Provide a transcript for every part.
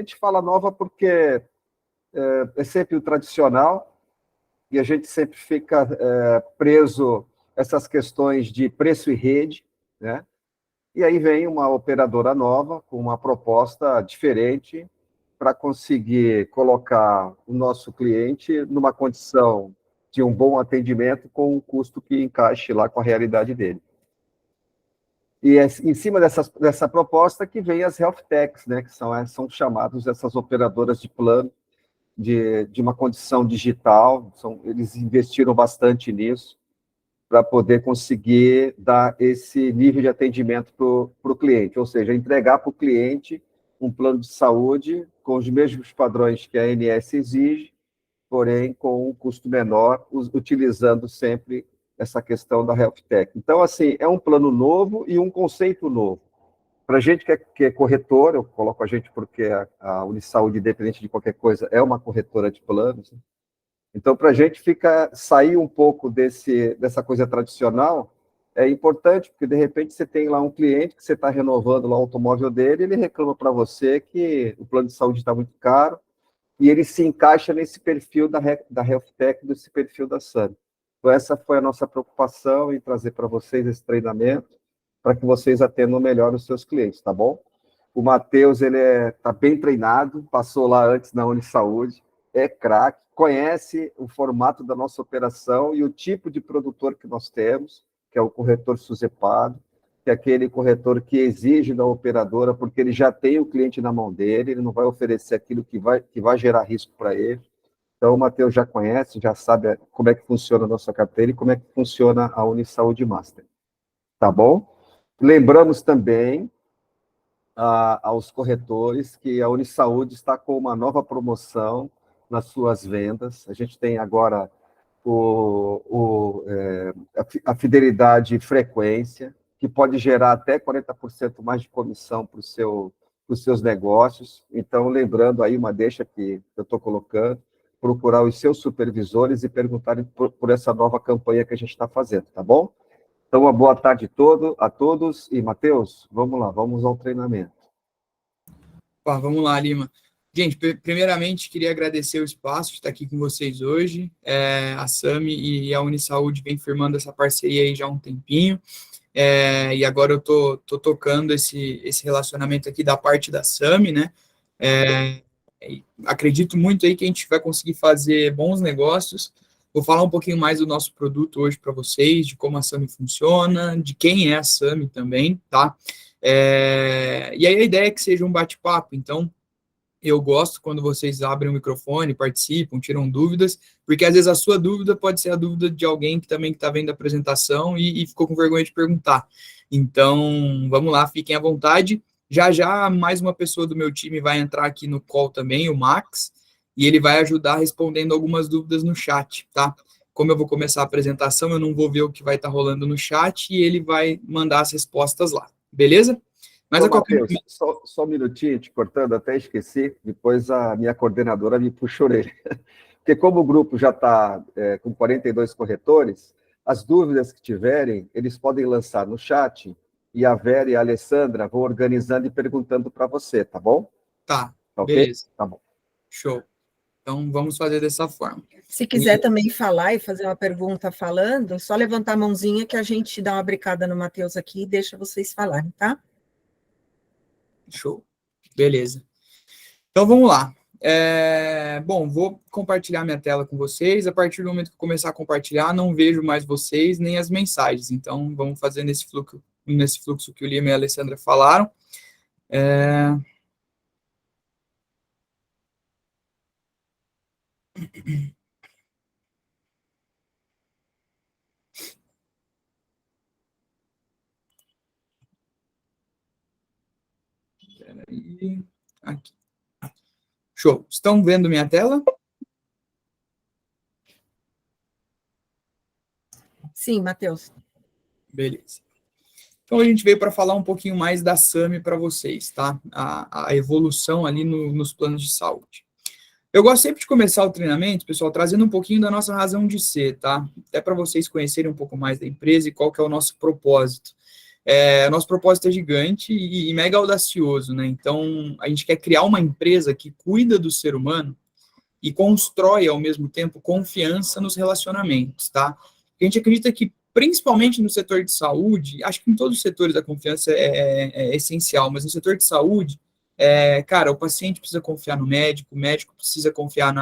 A gente fala nova porque é sempre o tradicional e a gente sempre fica preso a essas questões de preço e rede, né? E aí vem uma operadora nova com uma proposta diferente para conseguir colocar o nosso cliente numa condição de um bom atendimento com um custo que encaixe lá com a realidade dele. E é em cima dessa proposta que vem as health techs, né, que são chamados essas operadoras de plano de uma condição digital. Eles investiram bastante nisso para poder conseguir dar esse nível de atendimento para o cliente, ou seja, entregar para o cliente um plano de saúde com os mesmos padrões que a ANS exige, porém com um custo menor, utilizando sempre essa questão da Health Tech. Então, assim, é um plano novo e um conceito novo. Para a gente que é corretor, eu coloco a gente porque a Unisaúde, independente de qualquer coisa, é uma corretora de planos. Então, para a gente sair um pouco dessa coisa tradicional, é importante, porque de repente você tem lá um cliente que você está renovando lá o automóvel dele, ele reclama para você que o plano de saúde está muito caro, e ele se encaixa nesse perfil da Health Tech, desse perfil da SAMI. Então, essa foi a nossa preocupação em trazer para vocês esse treinamento, para que vocês atendam melhor os seus clientes, tá bom? O Matheus, ele está bem treinado, passou lá antes na Unisaúde, é craque, conhece o formato da nossa operação e o tipo de produtor que nós temos, que é o corretor SUSEPAD, que é aquele corretor que exige da operadora, porque ele já tem o cliente na mão dele, ele não vai oferecer aquilo que vai gerar risco para ele. Então, o Matheus já conhece, já sabe como é que funciona a nossa carteira e como é que funciona a Unisaúde Master. Tá bom? Lembramos também aos corretores que a Unisaúde está com uma nova promoção nas suas vendas. A gente tem agora a fidelidade e frequência, que pode gerar até 40% mais de comissão para os seus negócios. Então, lembrando aí uma deixa que eu estou colocando, procurar os seus supervisores e perguntarem por essa nova campanha que a gente está fazendo, tá bom? Então, uma boa tarde a todos. E, Matheus, vamos lá, vamos ao treinamento. Vamos lá, Lima. Gente, primeiramente, queria agradecer o espaço de estar aqui com vocês hoje. A SAMI e a Unisaúde vem firmando essa parceria aí já há um tempinho, e agora eu estou tocando esse relacionamento aqui da parte da SAMI, né? Acredito muito aí que a gente vai conseguir fazer bons negócios. Vou falar um pouquinho mais do nosso produto hoje para vocês, de como a SAMI funciona, de quem é a SAMI também, tá? E aí a ideia é que seja um bate-papo, então eu gosto quando vocês abrem o microfone, participam, tiram dúvidas, porque às vezes a sua dúvida pode ser a dúvida de alguém que também está vendo a apresentação e ficou com vergonha de perguntar. Então, vamos lá, fiquem à vontade. Já mais uma pessoa do meu time vai entrar aqui no call também, o Max, e ele vai ajudar respondendo algumas dúvidas no chat, tá? Como eu vou começar a apresentação, eu não vou ver o que vai estar rolando no chat e ele vai mandar as respostas lá, beleza? Mas Matheus, só um minutinho, te cortando, até esqueci, depois a minha coordenadora me puxou orelha. Porque como o grupo já está com 42 corretores, as dúvidas que tiverem, eles podem lançar no chat, e a Vera e a Alessandra vão organizando e perguntando para você, tá bom? Tá, okay? Beleza. Tá bom. Show. Então, vamos fazer dessa forma. Se quiser também falar e fazer uma pergunta falando, só levantar a mãozinha que a gente dá uma bricada no Matheus aqui e deixa vocês falarem, tá? Show. Beleza. Então, vamos lá. Bom, vou compartilhar minha tela com vocês. A partir do momento que eu começar a compartilhar, não vejo mais vocês nem as mensagens. Então, vamos fazer nesse fluxo que o Lima e a Alessandra falaram. Peraí. Aqui. Show. Estão vendo minha tela? Sim, Matheus. Beleza. Então, a gente veio para falar um pouquinho mais da SAMI para vocês, tá? A evolução ali nos planos de saúde. Eu gosto sempre de começar o treinamento, pessoal, trazendo um pouquinho da nossa razão de ser, tá? Até para vocês conhecerem um pouco mais da empresa e qual que é o nosso propósito. Nosso propósito é gigante e mega audacioso, né? Então, a gente quer criar uma empresa que cuida do ser humano e constrói, ao mesmo tempo, confiança nos relacionamentos, tá? A gente acredita que, principalmente no setor de saúde, acho que em todos os setores a confiança é essencial, mas no setor de saúde, cara, o paciente precisa confiar no médico, o médico precisa confiar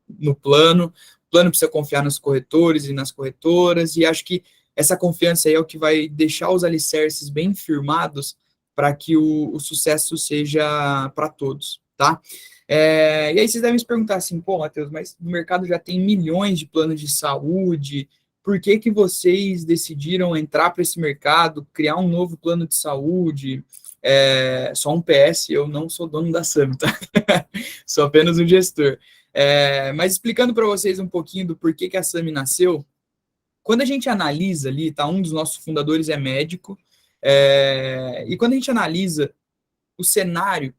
no plano, o plano precisa confiar nos corretores e nas corretoras, e acho que essa confiança aí é o que vai deixar os alicerces bem firmados para que o sucesso seja para todos, tá? E aí vocês devem se perguntar assim, pô, Matheus, mas no mercado já tem milhões de planos de saúde, por que que vocês decidiram entrar para esse mercado, criar um novo plano de saúde? Só um PS, eu não sou dono da SAMI, tá? Sou apenas um gestor. Mas explicando para vocês um pouquinho do porquê que a SAMI nasceu, quando a gente analisa ali, tá? Um dos nossos fundadores é médico, e quando a gente analisa o cenário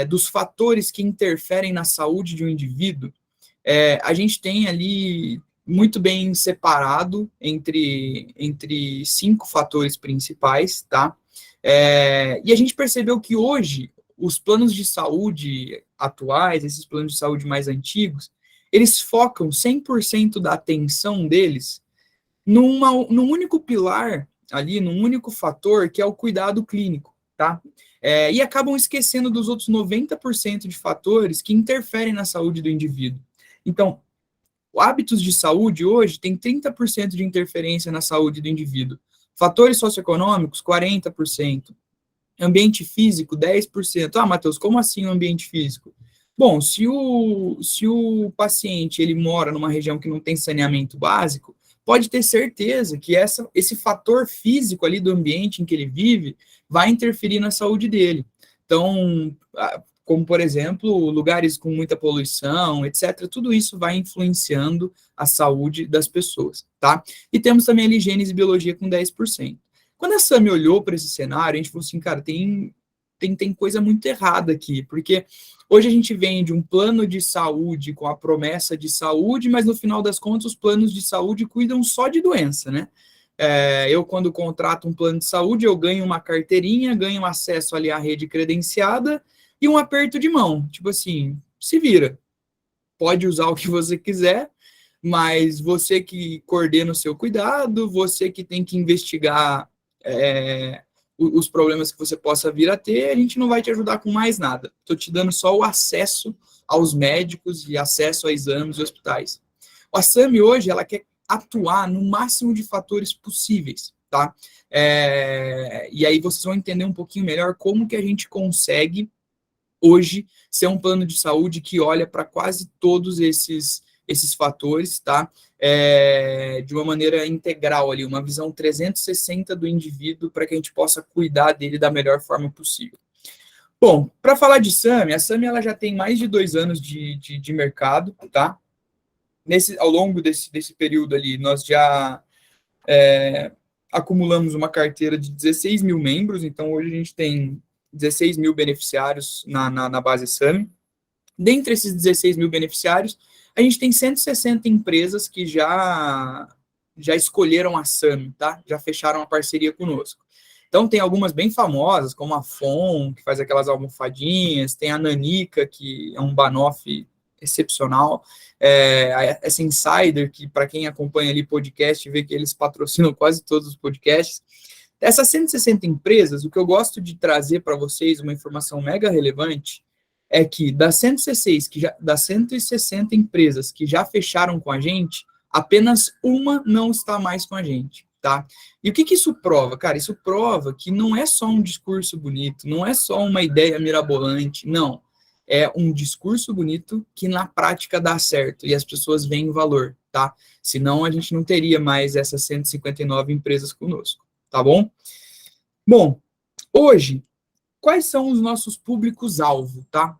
dos fatores que interferem na saúde de um indivíduo, a gente tem ali muito bem separado entre 5 fatores principais, tá? E a gente percebeu que hoje os planos de saúde atuais, esses planos de saúde mais antigos, eles focam 100% da atenção deles num único pilar ali, num único fator, que é o cuidado clínico, tá? E acabam esquecendo dos outros 90% de fatores que interferem na saúde do indivíduo. Então, hábitos de saúde hoje tem 30% de interferência na saúde do indivíduo. Fatores socioeconômicos, 40%. Ambiente físico, 10%. Ah, Matheus, como assim o ambiente físico? Bom, se o paciente ele mora numa região que não tem saneamento básico, pode ter certeza que esse fator físico ali do ambiente em que ele vive vai interferir na saúde dele. Então, como, por exemplo, lugares com muita poluição, etc., tudo isso vai influenciando a saúde das pessoas, tá? E temos também ali gênese e biologia com 10%. Quando a SAMI olhou para esse cenário, a gente falou assim, cara, tem coisa muito errada aqui, porque hoje a gente vende um plano de saúde com a promessa de saúde, mas no final das contas os planos de saúde cuidam só de doença, né? Eu, quando contrato um plano de saúde, eu ganho uma carteirinha, ganho acesso ali à rede credenciada e um aperto de mão. Tipo assim, se vira. Pode usar o que você quiser, mas você que coordena o seu cuidado, você que tem que investigar os problemas que você possa vir a ter, a gente não vai te ajudar com mais nada. Estou te dando só o acesso aos médicos e acesso a exames e hospitais. A SAMI hoje, ela quer atuar no máximo de fatores possíveis, tá? E aí vocês vão entender um pouquinho melhor como que a gente consegue, hoje, ser um plano de saúde que olha para quase todos esses fatores, tá? De uma maneira integral ali, uma visão 360 do indivíduo para que a gente possa cuidar dele da melhor forma possível. Bom, para falar de SAMI, a SAMI ela já tem mais de 2 anos de mercado, tá? Ao longo desse período ali, nós já acumulamos uma carteira de 16 mil membros, então hoje a gente tem 16 mil beneficiários na base SAMI. Dentre esses 16 mil beneficiários, a gente tem 160 empresas que já escolheram a SAMI, tá? Já fecharam a parceria conosco. Então, tem algumas bem famosas, como a FON, que faz aquelas almofadinhas, tem a Nanica, que é um banoffee excepcional, essa Insider, que para quem acompanha ali podcast, vê que eles patrocinam quase todos os podcasts. Essas 160 empresas, o que eu gosto de trazer para vocês, uma informação mega relevante, é que das 160 empresas que já fecharam com a gente, apenas uma não está mais com a gente, tá? E o que isso prova? Cara, isso prova que não é só um discurso bonito, não é só uma ideia mirabolante, não. É um discurso bonito que na prática dá certo e as pessoas veem o valor, tá? Senão a gente não teria mais essas 159 empresas conosco, tá bom? Bom, hoje, quais são os nossos públicos-alvo, tá?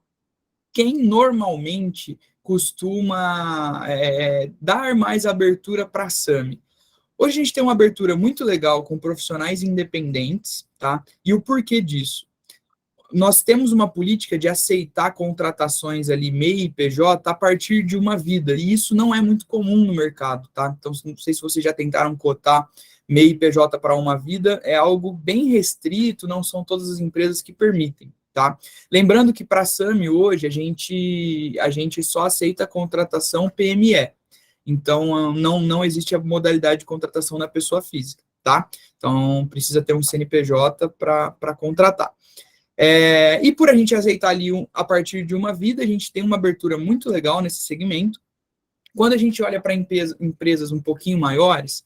Quem normalmente costuma dar mais abertura para a SAMI? Hoje a gente tem uma abertura muito legal com profissionais independentes, tá? E o porquê disso? nós temos uma política de aceitar contratações ali, MEI e PJ, a partir de uma vida, e isso não é muito comum no mercado, tá? Então, não sei se vocês já tentaram cotar MEI e PJ para uma vida, é algo bem restrito, não são todas as empresas que permitem, tá? Lembrando que para a SAMI hoje, a gente só aceita a contratação PME, então não existe a modalidade de contratação na pessoa física, tá? Então, precisa ter um CNPJ para contratar. E por a gente aceitar ali a partir de uma vida, a gente tem uma abertura muito legal nesse segmento. Quando a gente olha para empresas um pouquinho maiores,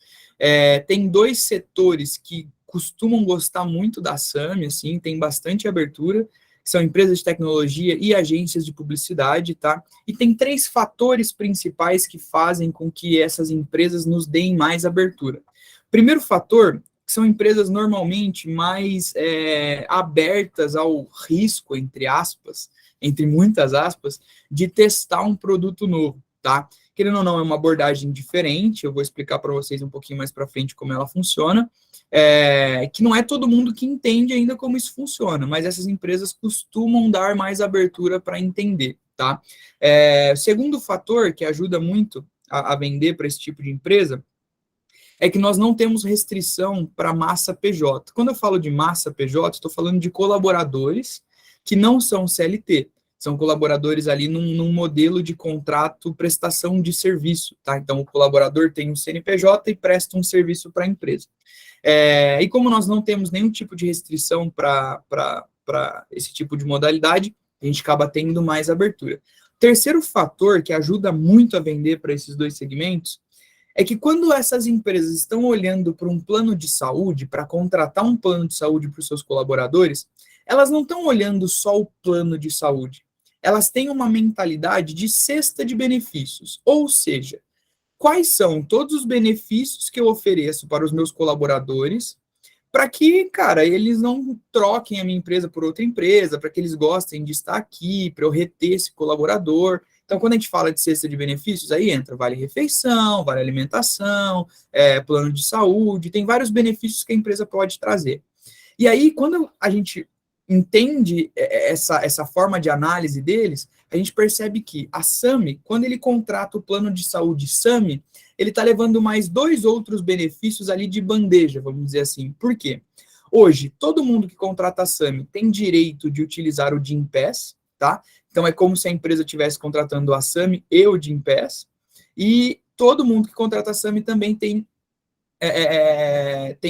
tem 2 setores que costumam gostar muito da SAMI, assim, tem bastante abertura, que são empresas de tecnologia e agências de publicidade, tá? E tem 3 fatores principais que fazem com que essas empresas nos deem mais abertura. Primeiro fator, são empresas normalmente mais abertas ao risco, entre muitas aspas, de testar um produto novo, tá? Querendo ou não, é uma abordagem diferente, eu vou explicar para vocês um pouquinho mais para frente como ela funciona, que não é todo mundo que entende ainda como isso funciona, mas essas empresas costumam dar mais abertura para entender, tá? Segundo fator que ajuda muito a vender para esse tipo de empresa é que nós não temos restrição para massa PJ. Quando eu falo de massa PJ, estou falando de colaboradores que não são CLT, são colaboradores ali num modelo de contrato prestação de serviço, tá? Então, o colaborador tem um CNPJ e presta um serviço para a empresa. E como nós não temos nenhum tipo de restrição para esse tipo de modalidade, a gente acaba tendo mais abertura. Terceiro fator que ajuda muito a vender para esses 2 segmentos é que quando essas empresas estão olhando para um plano de saúde, para contratar um plano de saúde para os seus colaboradores, elas não estão olhando só o plano de saúde. Elas têm uma mentalidade de cesta de benefícios, ou seja, quais são todos os benefícios que eu ofereço para os meus colaboradores para que, cara, eles não troquem a minha empresa por outra empresa, para que eles gostem de estar aqui, para eu reter esse colaborador. Então, quando a gente fala de cesta de benefícios, aí entra vale-refeição, vale-alimentação, plano de saúde, tem vários benefícios que a empresa pode trazer. E aí, quando a gente entende essa forma de análise deles, a gente percebe que a SAMI, quando ele contrata o plano de saúde SAMI, ele está levando mais 2 outros benefícios ali de bandeja, vamos dizer assim. Por quê? Hoje, todo mundo que contrata a SAMI tem direito de utilizar o Gympass, tá? Então, é como se a empresa estivesse contratando a SAMI e o Gympass, e todo mundo que contrata a SAMI também tem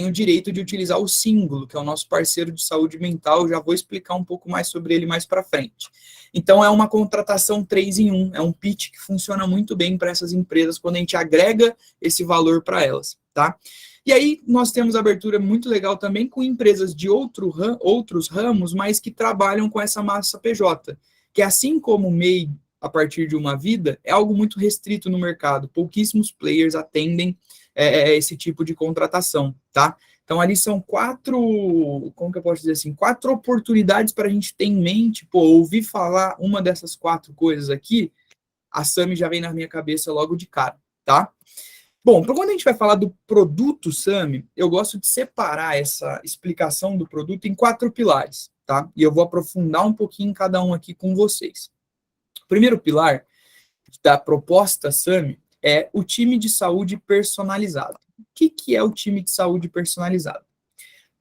o direito de utilizar o Símbolo, que é o nosso parceiro de saúde mental, já vou explicar um pouco mais sobre ele mais para frente. Então, é uma contratação 3 em 1, é um pitch que funciona muito bem para essas empresas, quando a gente agrega esse valor para elas, tá? E aí, nós temos abertura muito legal também com empresas de outros ramos, mas que trabalham com essa massa PJ, que assim como o MEI, a partir de uma vida, é algo muito restrito no mercado. Pouquíssimos players atendem esse tipo de contratação, tá? Então, ali são 4, como que eu posso dizer assim, 4 oportunidades para a gente ter em mente, ouvir falar uma dessas 4 coisas aqui, a SAMI já vem na minha cabeça logo de cara, tá? Bom, quando a gente vai falar do produto SAMI, eu gosto de separar essa explicação do produto em 4 pilares, tá? E eu vou aprofundar um pouquinho em cada um aqui com vocês. O primeiro pilar da proposta SAMI é o time de saúde personalizado. O que é o time de saúde personalizado?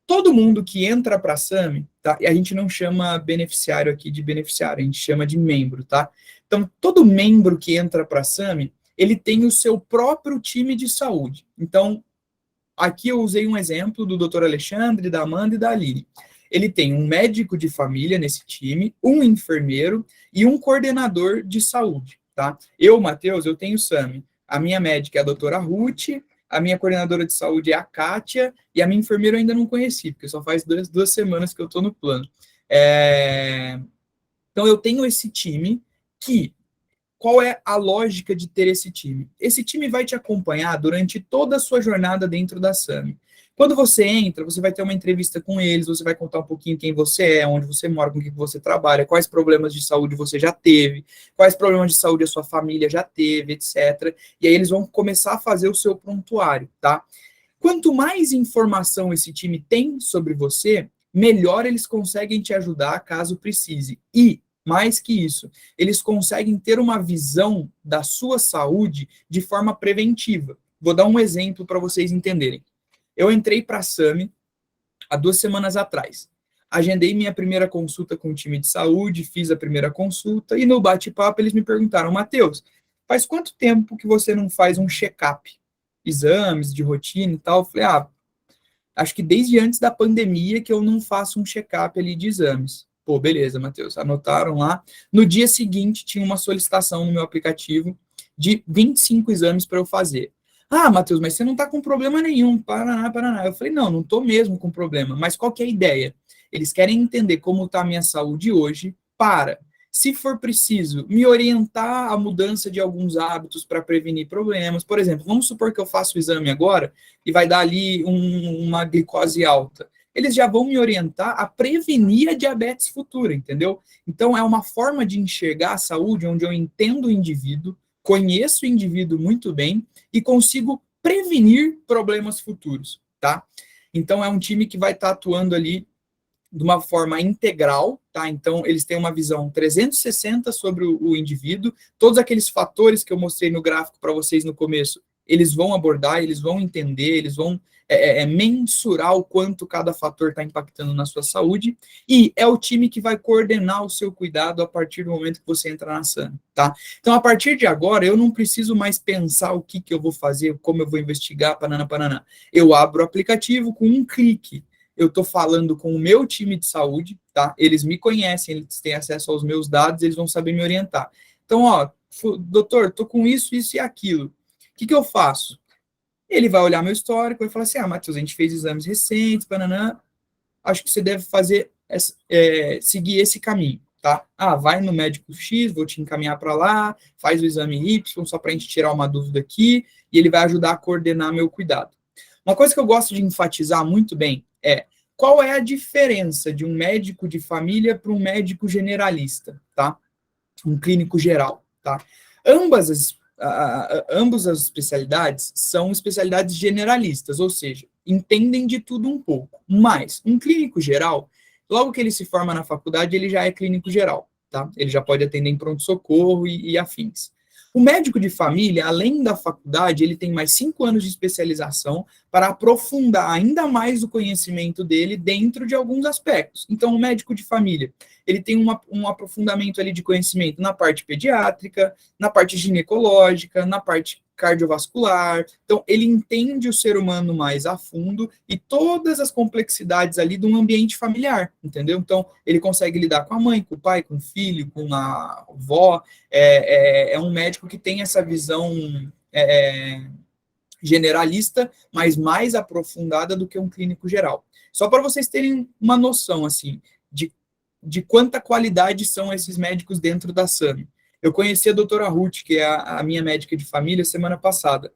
Todo mundo que entra para a SAMI, tá? E a gente não chama beneficiário aqui de beneficiário, a gente chama de membro, tá? Então, todo membro que entra para a SAMI, ele tem o seu próprio time de saúde. Então, aqui eu usei um exemplo do Dr. Alexandre, da Amanda e da Aline. Ele tem um médico de família nesse time, um enfermeiro e um coordenador de saúde, tá? Eu, Matheus, eu tenho SAMI. A minha médica é a doutora Ruth, a minha coordenadora de saúde é a Kátia, e a minha enfermeira eu ainda não conheci, porque só faz 2 semanas que eu estou no plano. Então, eu tenho esse time que... Qual é a lógica de ter esse time? Esse time vai te acompanhar durante toda a sua jornada dentro da SAMI. Quando você entra, você vai ter uma entrevista com eles, você vai contar um pouquinho quem você é, onde você mora, com quem você trabalha, quais problemas de saúde você já teve, quais problemas de saúde a sua família já teve, etc. E aí eles vão começar a fazer o seu prontuário, tá? Quanto mais informação esse time tem sobre você, melhor eles conseguem te ajudar caso precise. E, mais que isso, eles conseguem ter uma visão da sua saúde de forma preventiva. Vou dar um exemplo para vocês entenderem. Eu entrei para a SAMI há 2 semanas atrás. Agendei minha primeira consulta com o time de saúde, fiz a primeira consulta, e no bate-papo eles me perguntaram: Matheus, faz quanto tempo que você não faz um check-up? Exames de rotina e tal? Eu falei, acho que desde antes da pandemia que eu não faço um check-up ali de exames. Pô, beleza, Matheus, anotaram lá. No dia seguinte, tinha uma solicitação no meu aplicativo de 25 exames para eu fazer. Matheus, mas você não está com problema nenhum, Paraná. Eu falei, não estou mesmo com problema, mas qual que é a ideia? Eles querem entender como está a minha saúde hoje para, se for preciso, me orientar a mudança de alguns hábitos para prevenir problemas. Por exemplo, vamos supor que eu faço o exame agora e vai dar ali uma glicose alta. Eles já vão me orientar a prevenir a diabetes futura, entendeu? Então, é uma forma de enxergar a saúde onde eu entendo o indivíduo, conheço o indivíduo muito bem e consigo prevenir problemas futuros, tá? Então, é um time que vai estar atuando ali de uma forma integral, tá? Então, eles têm uma visão 360 sobre o indivíduo, todos aqueles fatores que eu mostrei no gráfico para vocês no começo, eles vão abordar, eles vão entender, eles vão mensurar o quanto cada fator está impactando na sua saúde, e é o time que vai coordenar o seu cuidado a partir do momento que você entra na SAMI, tá? Então, a partir de agora, eu não preciso mais pensar o que eu vou fazer, como eu vou investigar, Paraná. Eu abro o aplicativo com um clique, eu estou falando com o meu time de saúde, tá? Eles me conhecem, eles têm acesso aos meus dados, eles vão saber me orientar. Então, doutor, estou com isso e aquilo. O que eu faço? Ele vai olhar meu histórico e vai falar assim, Matheus, a gente fez exames recentes, acho que você deve seguir esse caminho, tá? Vai no médico X, vou te encaminhar para lá, faz o exame Y, só para a gente tirar uma dúvida aqui, e ele vai ajudar a coordenar meu cuidado. Uma coisa que eu gosto de enfatizar muito bem qual é a diferença de um médico de família para um médico generalista, tá? Um clínico geral, tá? Ambas as especialidades são especialidades generalistas, ou seja, entendem de tudo um pouco. Mas um clínico geral, logo que ele se forma na faculdade, ele já é clínico geral, tá? Ele já pode atender em pronto-socorro e afins. O médico de família, além da faculdade, ele tem mais 5 anos de especialização para aprofundar ainda mais o conhecimento dele dentro de alguns aspectos. Então, o médico de família, ele tem um aprofundamento ali de conhecimento na parte pediátrica, na parte ginecológica, na parte cardiovascular. Então, ele entende o ser humano mais a fundo e todas as complexidades ali de um ambiente familiar, entendeu? Então, ele consegue lidar com a mãe, com o pai, com o filho, com a avó. É um médico que tem essa visão generalista, mas mais aprofundada do que um clínico geral. Só para vocês terem uma noção, assim, de quanta qualidade são esses médicos dentro da SAMI. Eu conheci a doutora Ruth, que é a minha médica de família, semana passada.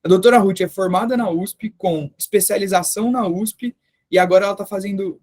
A doutora Ruth é formada na USP, com especialização na USP, e agora ela está fazendo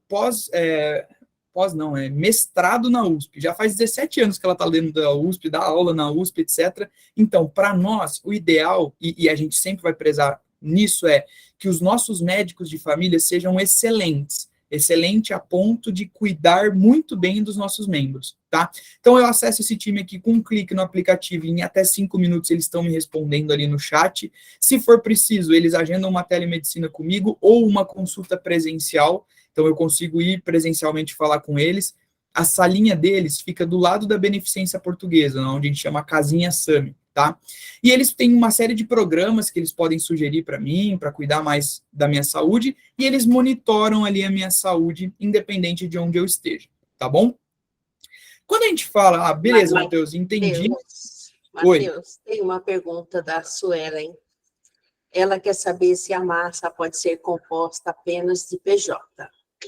mestrado na USP. Já faz 17 anos que ela está dentro da USP, dá aula na USP, etc. Então, para nós, o ideal, e a gente sempre vai prezar nisso, é que os nossos médicos de família sejam excelente a ponto de cuidar muito bem dos nossos membros, tá? Então, eu acesso esse time aqui com um clique no aplicativo e em até 5 minutos eles estão me respondendo ali no chat. Se for preciso, eles agendam uma telemedicina comigo ou uma consulta presencial, então eu consigo ir presencialmente falar com eles. A salinha deles fica do lado da Beneficência Portuguesa, onde a gente chama Casinha SAMI, tá? E eles têm uma série de programas que eles podem sugerir para mim, para cuidar mais da minha saúde, e eles monitoram ali a minha saúde, independente de onde eu esteja, tá bom? Quando a gente fala, beleza, Matheus, entendi. Matheus, tem uma pergunta da Suelen. Ela quer saber se a massa pode ser composta apenas de PJ.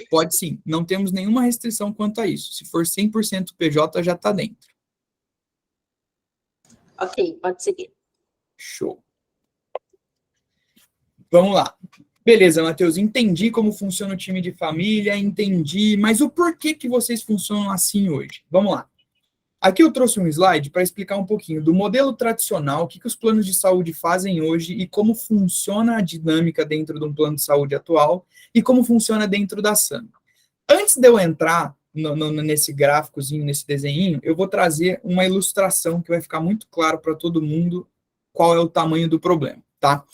Pode sim, não temos nenhuma restrição quanto a isso. Se for 100% PJ, já está dentro. Ok, pode seguir. Show. Vamos lá. Beleza, Matheus, entendi como funciona o time de família, entendi, mas o porquê que vocês funcionam assim hoje? Vamos lá. Aqui eu trouxe um slide para explicar um pouquinho do modelo tradicional, o que os planos de saúde fazem hoje e como funciona a dinâmica dentro de um plano de saúde atual e como funciona dentro da SAMI. Antes de eu entrar nesse gráficozinho, nesse desenho, eu vou trazer uma ilustração que vai ficar muito claro para todo mundo qual é o tamanho do problema, tá?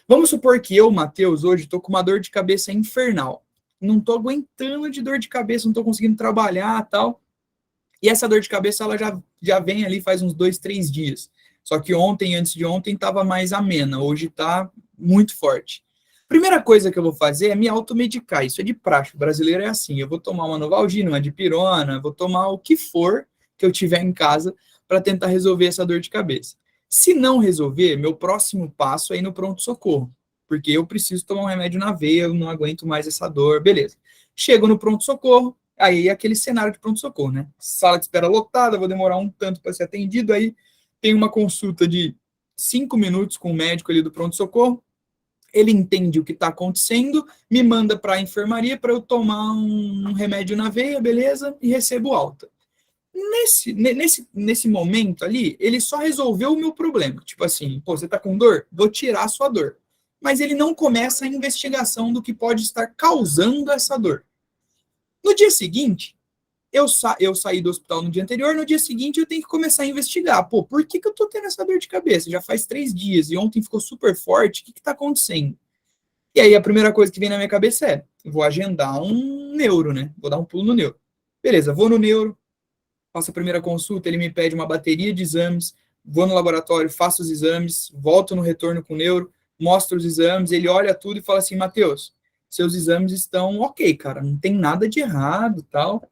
Vamos supor que eu, Matheus, hoje estou com uma dor de cabeça infernal. Não estou aguentando de dor de cabeça, não estou conseguindo trabalhar e tal. E essa dor de cabeça, ela já vem ali faz uns 2, 3 dias. Só que ontem, antes de ontem, estava mais amena. Hoje está muito forte. Primeira coisa que eu vou fazer é me automedicar. Isso é de praxe. O brasileiro é assim. Eu vou tomar uma Novalgina, uma dipirona, vou tomar o que for que eu tiver em casa para tentar resolver essa dor de cabeça. Se não resolver, meu próximo passo é ir no pronto-socorro, porque eu preciso tomar um remédio na veia, eu não aguento mais essa dor, beleza. Chego no pronto-socorro, aí é aquele cenário de pronto-socorro, né? Sala de espera lotada, vou demorar um tanto para ser atendido, aí tem uma consulta de 5 minutos com o médico ali do pronto-socorro, ele entende o que está acontecendo, me manda para a enfermaria para eu tomar um remédio na veia, beleza, e recebo alta. Nesse momento ali, ele só resolveu o meu problema. Tipo assim, pô, você tá com dor? Vou tirar a sua dor. Mas ele não começa a investigação do que pode estar causando essa dor. No dia seguinte, eu saí do hospital no dia anterior, no dia seguinte eu tenho que começar a investigar. Pô, por que eu tô tendo essa dor de cabeça? Já faz 3 dias e ontem ficou super forte, o que tá acontecendo? E aí a primeira coisa que vem na minha cabeça é, vou agendar um neuro, né? Vou dar um pulo no neuro. Beleza, vou no neuro, faço a primeira consulta, ele me pede uma bateria de exames, vou no laboratório, faço os exames, volto no retorno com o neuro, mostro os exames, ele olha tudo e fala assim, Matheus, seus exames estão ok, cara, não tem nada de errado, tal.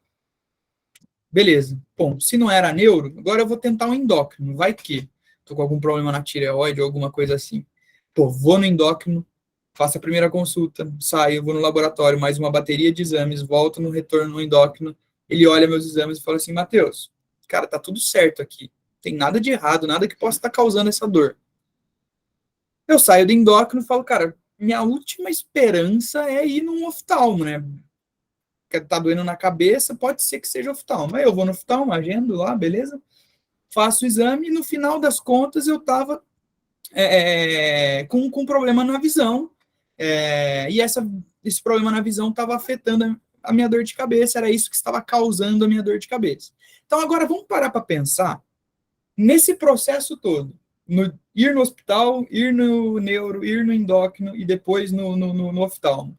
Beleza. Bom, se não era neuro, agora eu vou tentar um endócrino, vai que tô com algum problema na tireoide ou alguma coisa assim. Pô, vou no endócrino, faço a primeira consulta, saio, vou no laboratório, mais uma bateria de exames, volto no retorno no endócrino, ele olha meus exames e fala assim, Matheus, cara, tá tudo certo aqui. Não tem nada de errado, nada que possa estar causando essa dor. Eu saio do endócrino e falo, cara, minha última esperança é ir num oftalmo, né? Que tá doendo na cabeça, pode ser que seja oftalmo. Aí eu vou no oftalmo, agendo lá, beleza? Faço o exame e no final das contas eu tava com problema na visão. E esse problema na visão estava afetando a minha dor de cabeça, era isso que estava causando a minha dor de cabeça. Então, agora vamos parar para pensar nesse processo todo. Ir no hospital, ir no neuro, ir no endócrino e depois no oftalmo.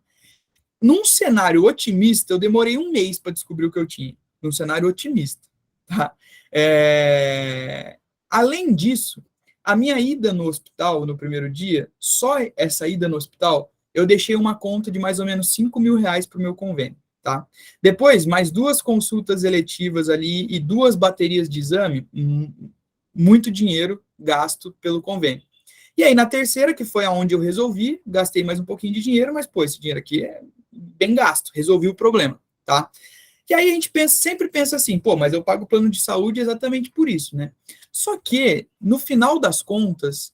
Num cenário otimista, eu demorei 1 mês para descobrir o que eu tinha. Num cenário otimista. Tá? Além disso, a minha ida no hospital no primeiro dia, só essa ida no hospital, eu deixei uma conta de mais ou menos R$5.000 para o meu convênio. Tá? Depois, mais 2 consultas eletivas ali e 2 baterias de exame, muito dinheiro gasto pelo convênio. E aí, na terceira, que foi aonde eu resolvi, gastei mais um pouquinho de dinheiro, mas, pô, esse dinheiro aqui é bem gasto, resolvi o problema, tá? E aí a gente sempre pensa assim, pô, mas eu pago o plano de saúde exatamente por isso, né? Só que, no final das contas,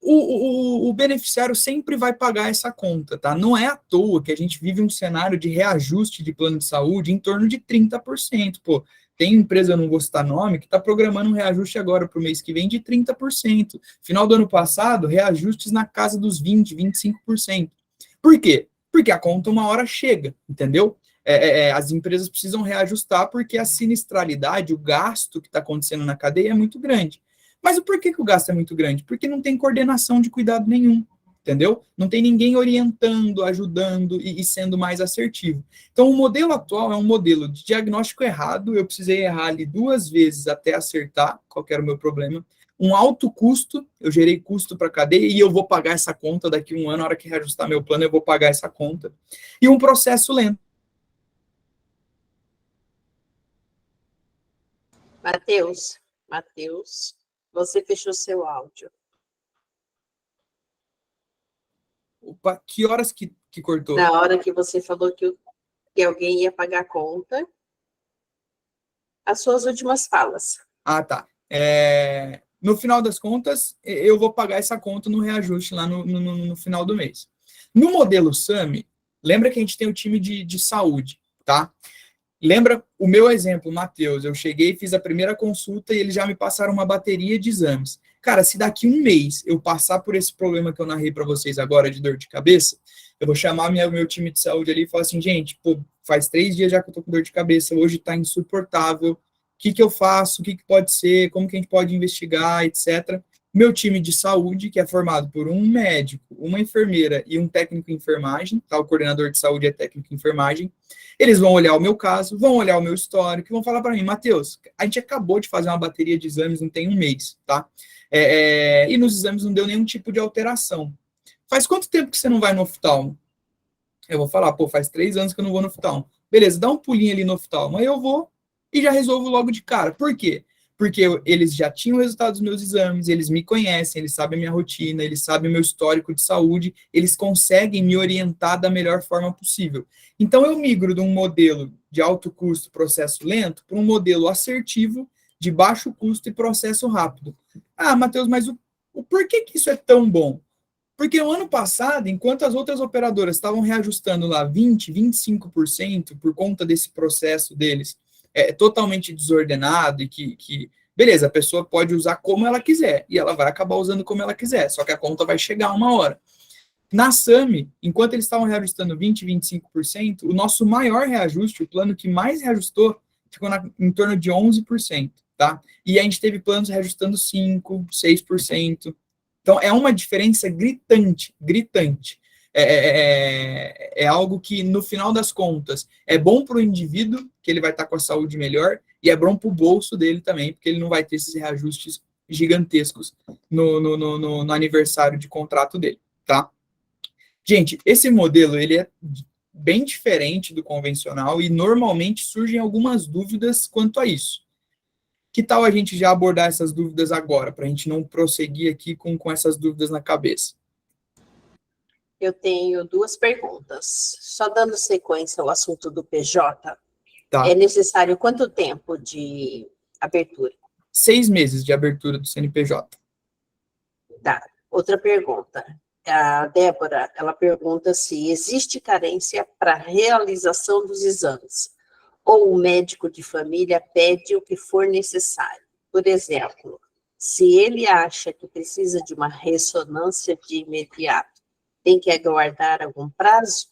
o beneficiário sempre vai pagar essa conta, tá? Não é à toa que a gente vive um cenário de reajuste de plano de saúde em torno de 30%. Pô, tem empresa, eu não vou citar nome, que está programando um reajuste agora para o mês que vem de 30%. Final do ano passado, reajustes na casa dos 20%, 25%. Por quê? Porque a conta uma hora chega, entendeu? As empresas precisam reajustar porque a sinistralidade, o gasto que está acontecendo na cadeia é muito grande. Mas o porquê que o gasto é muito grande? Porque não tem coordenação de cuidado nenhum, entendeu? Não tem ninguém orientando, ajudando e sendo mais assertivo. Então, o modelo atual é um modelo de diagnóstico errado, eu precisei errar ali 2 vezes até acertar qual era o meu problema, um alto custo, eu gerei custo para a cadeia e eu vou pagar essa conta daqui a 1 ano, na hora que reajustar meu plano, eu vou pagar essa conta. E um processo lento. Matheus, você fechou seu áudio. Opa, que horas que cortou? Na hora que você falou que alguém ia pagar a conta, as suas últimas falas. Ah, tá. No final das contas, eu vou pagar essa conta no reajuste lá no final do mês. No modelo SAMI, lembra que a gente tem o time de saúde, tá? Lembra o meu exemplo, Matheus, eu cheguei, fiz a primeira consulta e eles já me passaram uma bateria de exames. Cara, se daqui um mês eu passar por esse problema que eu narrei para vocês agora de dor de cabeça, eu vou chamar meu time de saúde ali e falar assim, gente, pô, faz 3 dias já que eu tô com dor de cabeça, hoje tá insuportável, o que que eu faço, o que que pode ser, como que a gente pode investigar, etc. Meu time de saúde, que é formado por um médico, uma enfermeira e um técnico em enfermagem, tá? O coordenador de saúde é técnico em enfermagem, eles vão olhar o meu caso, vão olhar o meu histórico e vão falar para mim, Matheus, a gente acabou de fazer uma bateria de exames, não tem um mês, tá? E nos exames não deu nenhum tipo de alteração. Faz quanto tempo que você não vai no oftalmo? Eu vou falar, pô, faz 3 anos que eu não vou no oftalmo. Beleza, dá um pulinho ali no oftalmo. Aí eu vou e já resolvo logo de cara. Por quê? Porque eles já tinham o resultado dos meus exames, eles me conhecem, eles sabem a minha rotina, eles sabem o meu histórico de saúde, eles conseguem me orientar da melhor forma possível. Então eu migro de um modelo de alto custo, processo lento, para um modelo assertivo, de baixo custo e processo rápido. Ah, Matheus, mas o porquê que isso é tão bom? Porque no ano passado, enquanto as outras operadoras estavam reajustando lá 20%, 25% por conta desse processo deles, totalmente desordenado e beleza, a pessoa pode usar como ela quiser e ela vai acabar usando como ela quiser, só que a conta vai chegar uma hora. Na SAMI, enquanto eles estavam reajustando 20%, 25%, o nosso maior reajuste, o plano que mais reajustou, ficou em torno de 11%, tá? E a gente teve planos reajustando 5%, 6%. Então, é uma diferença gritante, gritante. É algo que, no final das contas, é bom para o indivíduo, que ele vai estar com a saúde melhor, e é bom para o bolso dele também, porque ele não vai ter esses reajustes gigantescos no aniversário de contrato dele, tá? Gente, esse modelo, ele é bem diferente do convencional e normalmente surgem algumas dúvidas quanto a isso. Que tal a gente já abordar essas dúvidas agora, para a gente não prosseguir aqui com essas dúvidas na cabeça? Eu tenho 2 perguntas. Só dando sequência ao assunto do PJ, Tá. é necessário quanto tempo de abertura? 6 meses de abertura do CNPJ. Tá. Outra pergunta. A Débora, ela pergunta se existe carência para realização dos exames, ou o médico de família pede o que for necessário. Por exemplo, se ele acha que precisa de uma ressonância de imediato, tem que aguardar algum prazo?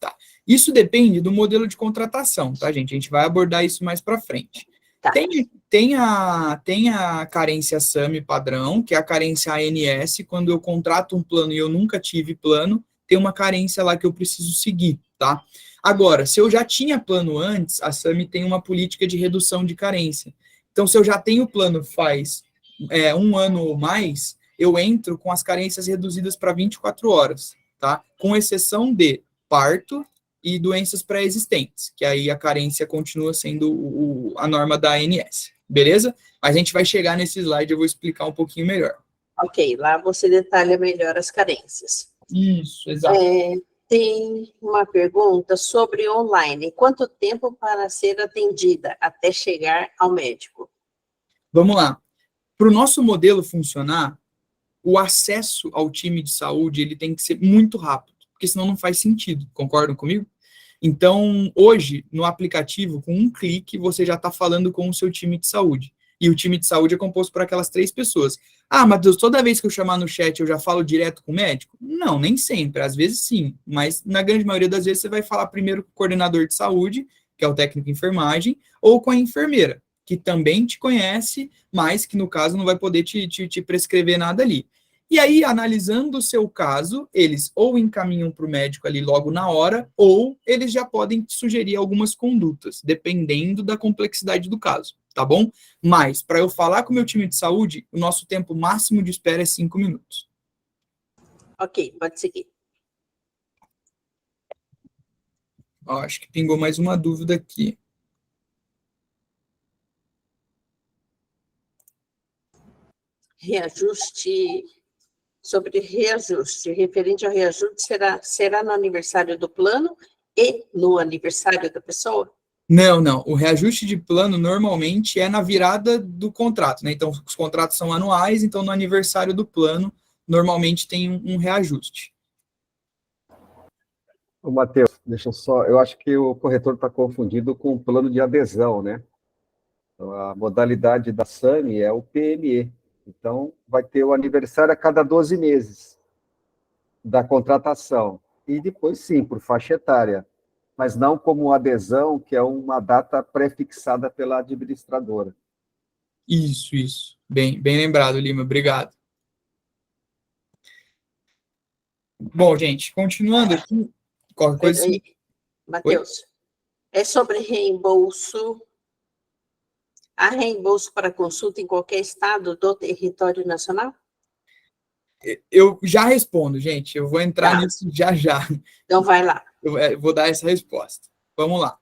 Tá. Isso depende do modelo de contratação, tá, gente? A gente vai abordar isso mais para frente. Tá. Tem a carência SAMI padrão, que é a carência ANS, quando eu contrato um plano e eu nunca tive plano, tem uma carência lá que eu preciso seguir, tá? Agora, se eu já tinha plano antes, a SAMI tem uma política de redução de carência. Então, se eu já tenho plano faz 1 ano ou mais, eu entro com as carências reduzidas para 24 horas, tá? Com exceção de parto e doenças pré-existentes, que aí a carência continua sendo a norma da ANS, beleza? Mas a gente vai chegar nesse slide, eu vou explicar um pouquinho melhor. Ok, lá você detalha melhor as carências. Isso, exato. Tem uma pergunta sobre online. Quanto tempo para ser atendida até chegar ao médico? Vamos lá. Para o nosso modelo funcionar, o acesso ao time de saúde ele tem que ser muito rápido, porque senão não faz sentido. Concordam comigo? Então, hoje, no aplicativo, com um clique, você já está falando com o seu time de saúde. E o time de saúde é composto por aquelas 3 pessoas. Ah, Matheus, toda vez que eu chamar no chat, eu já falo direto com o médico? Não, nem sempre. Às vezes, sim. Mas, na grande maioria das vezes, você vai falar primeiro com o coordenador de saúde, que é o técnico de enfermagem, ou com a enfermeira, que também te conhece, mas que, no caso, não vai poder te prescrever nada ali. E aí, analisando o seu caso, eles ou encaminham para o médico ali logo na hora, ou eles já podem sugerir algumas condutas, dependendo da complexidade do caso, tá bom? Mas, para eu falar com o meu time de saúde, o nosso tempo máximo de espera é 5 minutos. Ok, pode seguir. Ó, acho que pingou mais uma dúvida aqui. Reajuste, sobre reajuste, referente ao reajuste, será no aniversário do plano e no aniversário da pessoa? Não. O reajuste de plano normalmente é na virada do contrato, né? Então, os contratos são anuais, então no aniversário do plano, normalmente tem um reajuste. Ô, Matheus, deixa eu só. Eu acho que o corretor está confundido com o plano de adesão, né? Então, a modalidade da SAMI é o PME. Então, vai ter o aniversário a cada 12 meses da contratação. E depois, sim, por faixa etária, mas não como adesão, que é uma data pré-fixada pela administradora. Isso. Bem lembrado, Lima, obrigado. Bom, gente, continuando aqui, qualquer coisa... Peraí, Matheus, é sobre reembolso. Há reembolso para consulta em qualquer estado do território nacional? Eu já respondo, gente, eu vou entrar nisso já. Então, vai lá. Eu vou dar essa resposta. Vamos lá.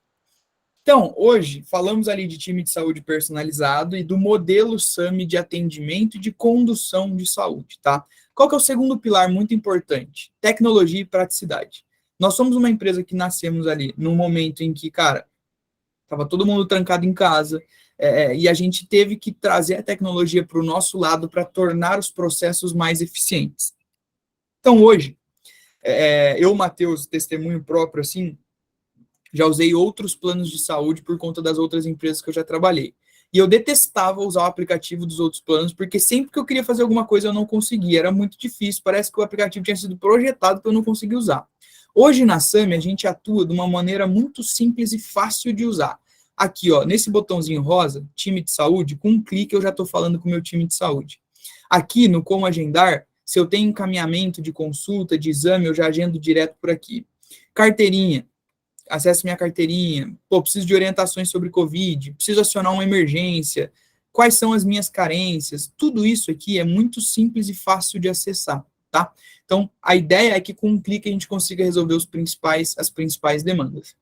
Então, hoje, falamos ali de time de saúde personalizado e do modelo SAMI de atendimento e de condução de saúde, tá? Qual que é o segundo pilar muito importante? Tecnologia e praticidade. Nós somos uma empresa que nascemos ali num momento em que, cara, estava todo mundo trancado em casa, e a gente teve que trazer a tecnologia para o nosso lado para tornar os processos mais eficientes. Então, hoje, eu, Matheus, testemunho próprio, assim, já usei outros planos de saúde por conta das outras empresas que eu já trabalhei. E eu detestava usar o aplicativo dos outros planos, porque sempre que eu queria fazer alguma coisa eu não conseguia, era muito difícil, parece que o aplicativo tinha sido projetado para eu não conseguir usar. Hoje na SAMI a gente atua de uma maneira muito simples e fácil de usar. Aqui, ó, nesse botãozinho rosa, time de saúde, com um clique eu já estou falando com o meu time de saúde. Aqui no Como Agendar, se eu tenho encaminhamento de consulta, de exame, eu já agendo direto por aqui. Carteirinha, acesso minha carteirinha, preciso de orientações sobre Covid, preciso acionar uma emergência, quais são as minhas carências, tudo isso aqui é muito simples e fácil de acessar, tá? Então, a ideia é que com um clique a gente consiga resolver as principais demandas.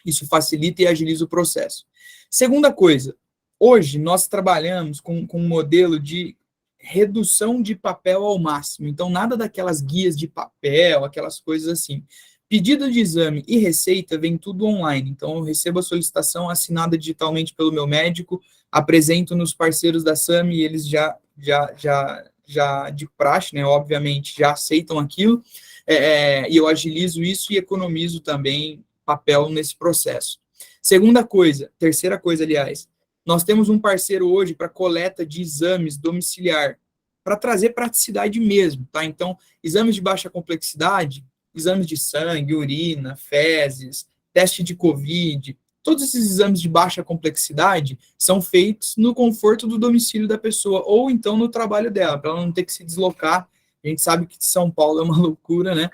Isso facilita e agiliza o processo. Segunda coisa, hoje nós trabalhamos com um modelo de redução de papel ao máximo, então nada daquelas guias de papel, aquelas coisas assim. Pedido de exame e receita vem tudo online, então eu recebo a solicitação assinada digitalmente pelo meu médico, apresento nos parceiros da SAMI e eles já de praxe, né, obviamente, já aceitam aquilo, e eu agilizo isso e economizo também papel nesse processo. Terceira coisa, aliás, nós temos um parceiro hoje para coleta de exames domiciliar, para trazer praticidade mesmo, tá? Então, exames de baixa complexidade, exames de sangue, urina, fezes, teste de Covid, todos esses exames de baixa complexidade são feitos no conforto do domicílio da pessoa, ou então no trabalho dela, para ela não ter que se deslocar. A gente sabe que São Paulo é uma loucura, né?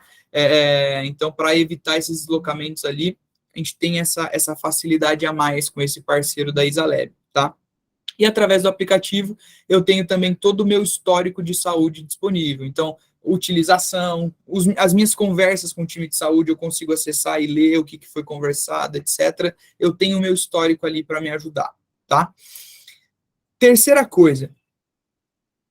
Então, para evitar esses deslocamentos ali, a gente tem essa facilidade a mais com esse parceiro da Isalab, tá? E através do aplicativo, eu tenho também todo o meu histórico de saúde disponível. Então, utilização, as minhas conversas com o time de saúde, eu consigo acessar e ler o que foi conversado, etc. Eu tenho o meu histórico ali para me ajudar, tá? Terceira coisa,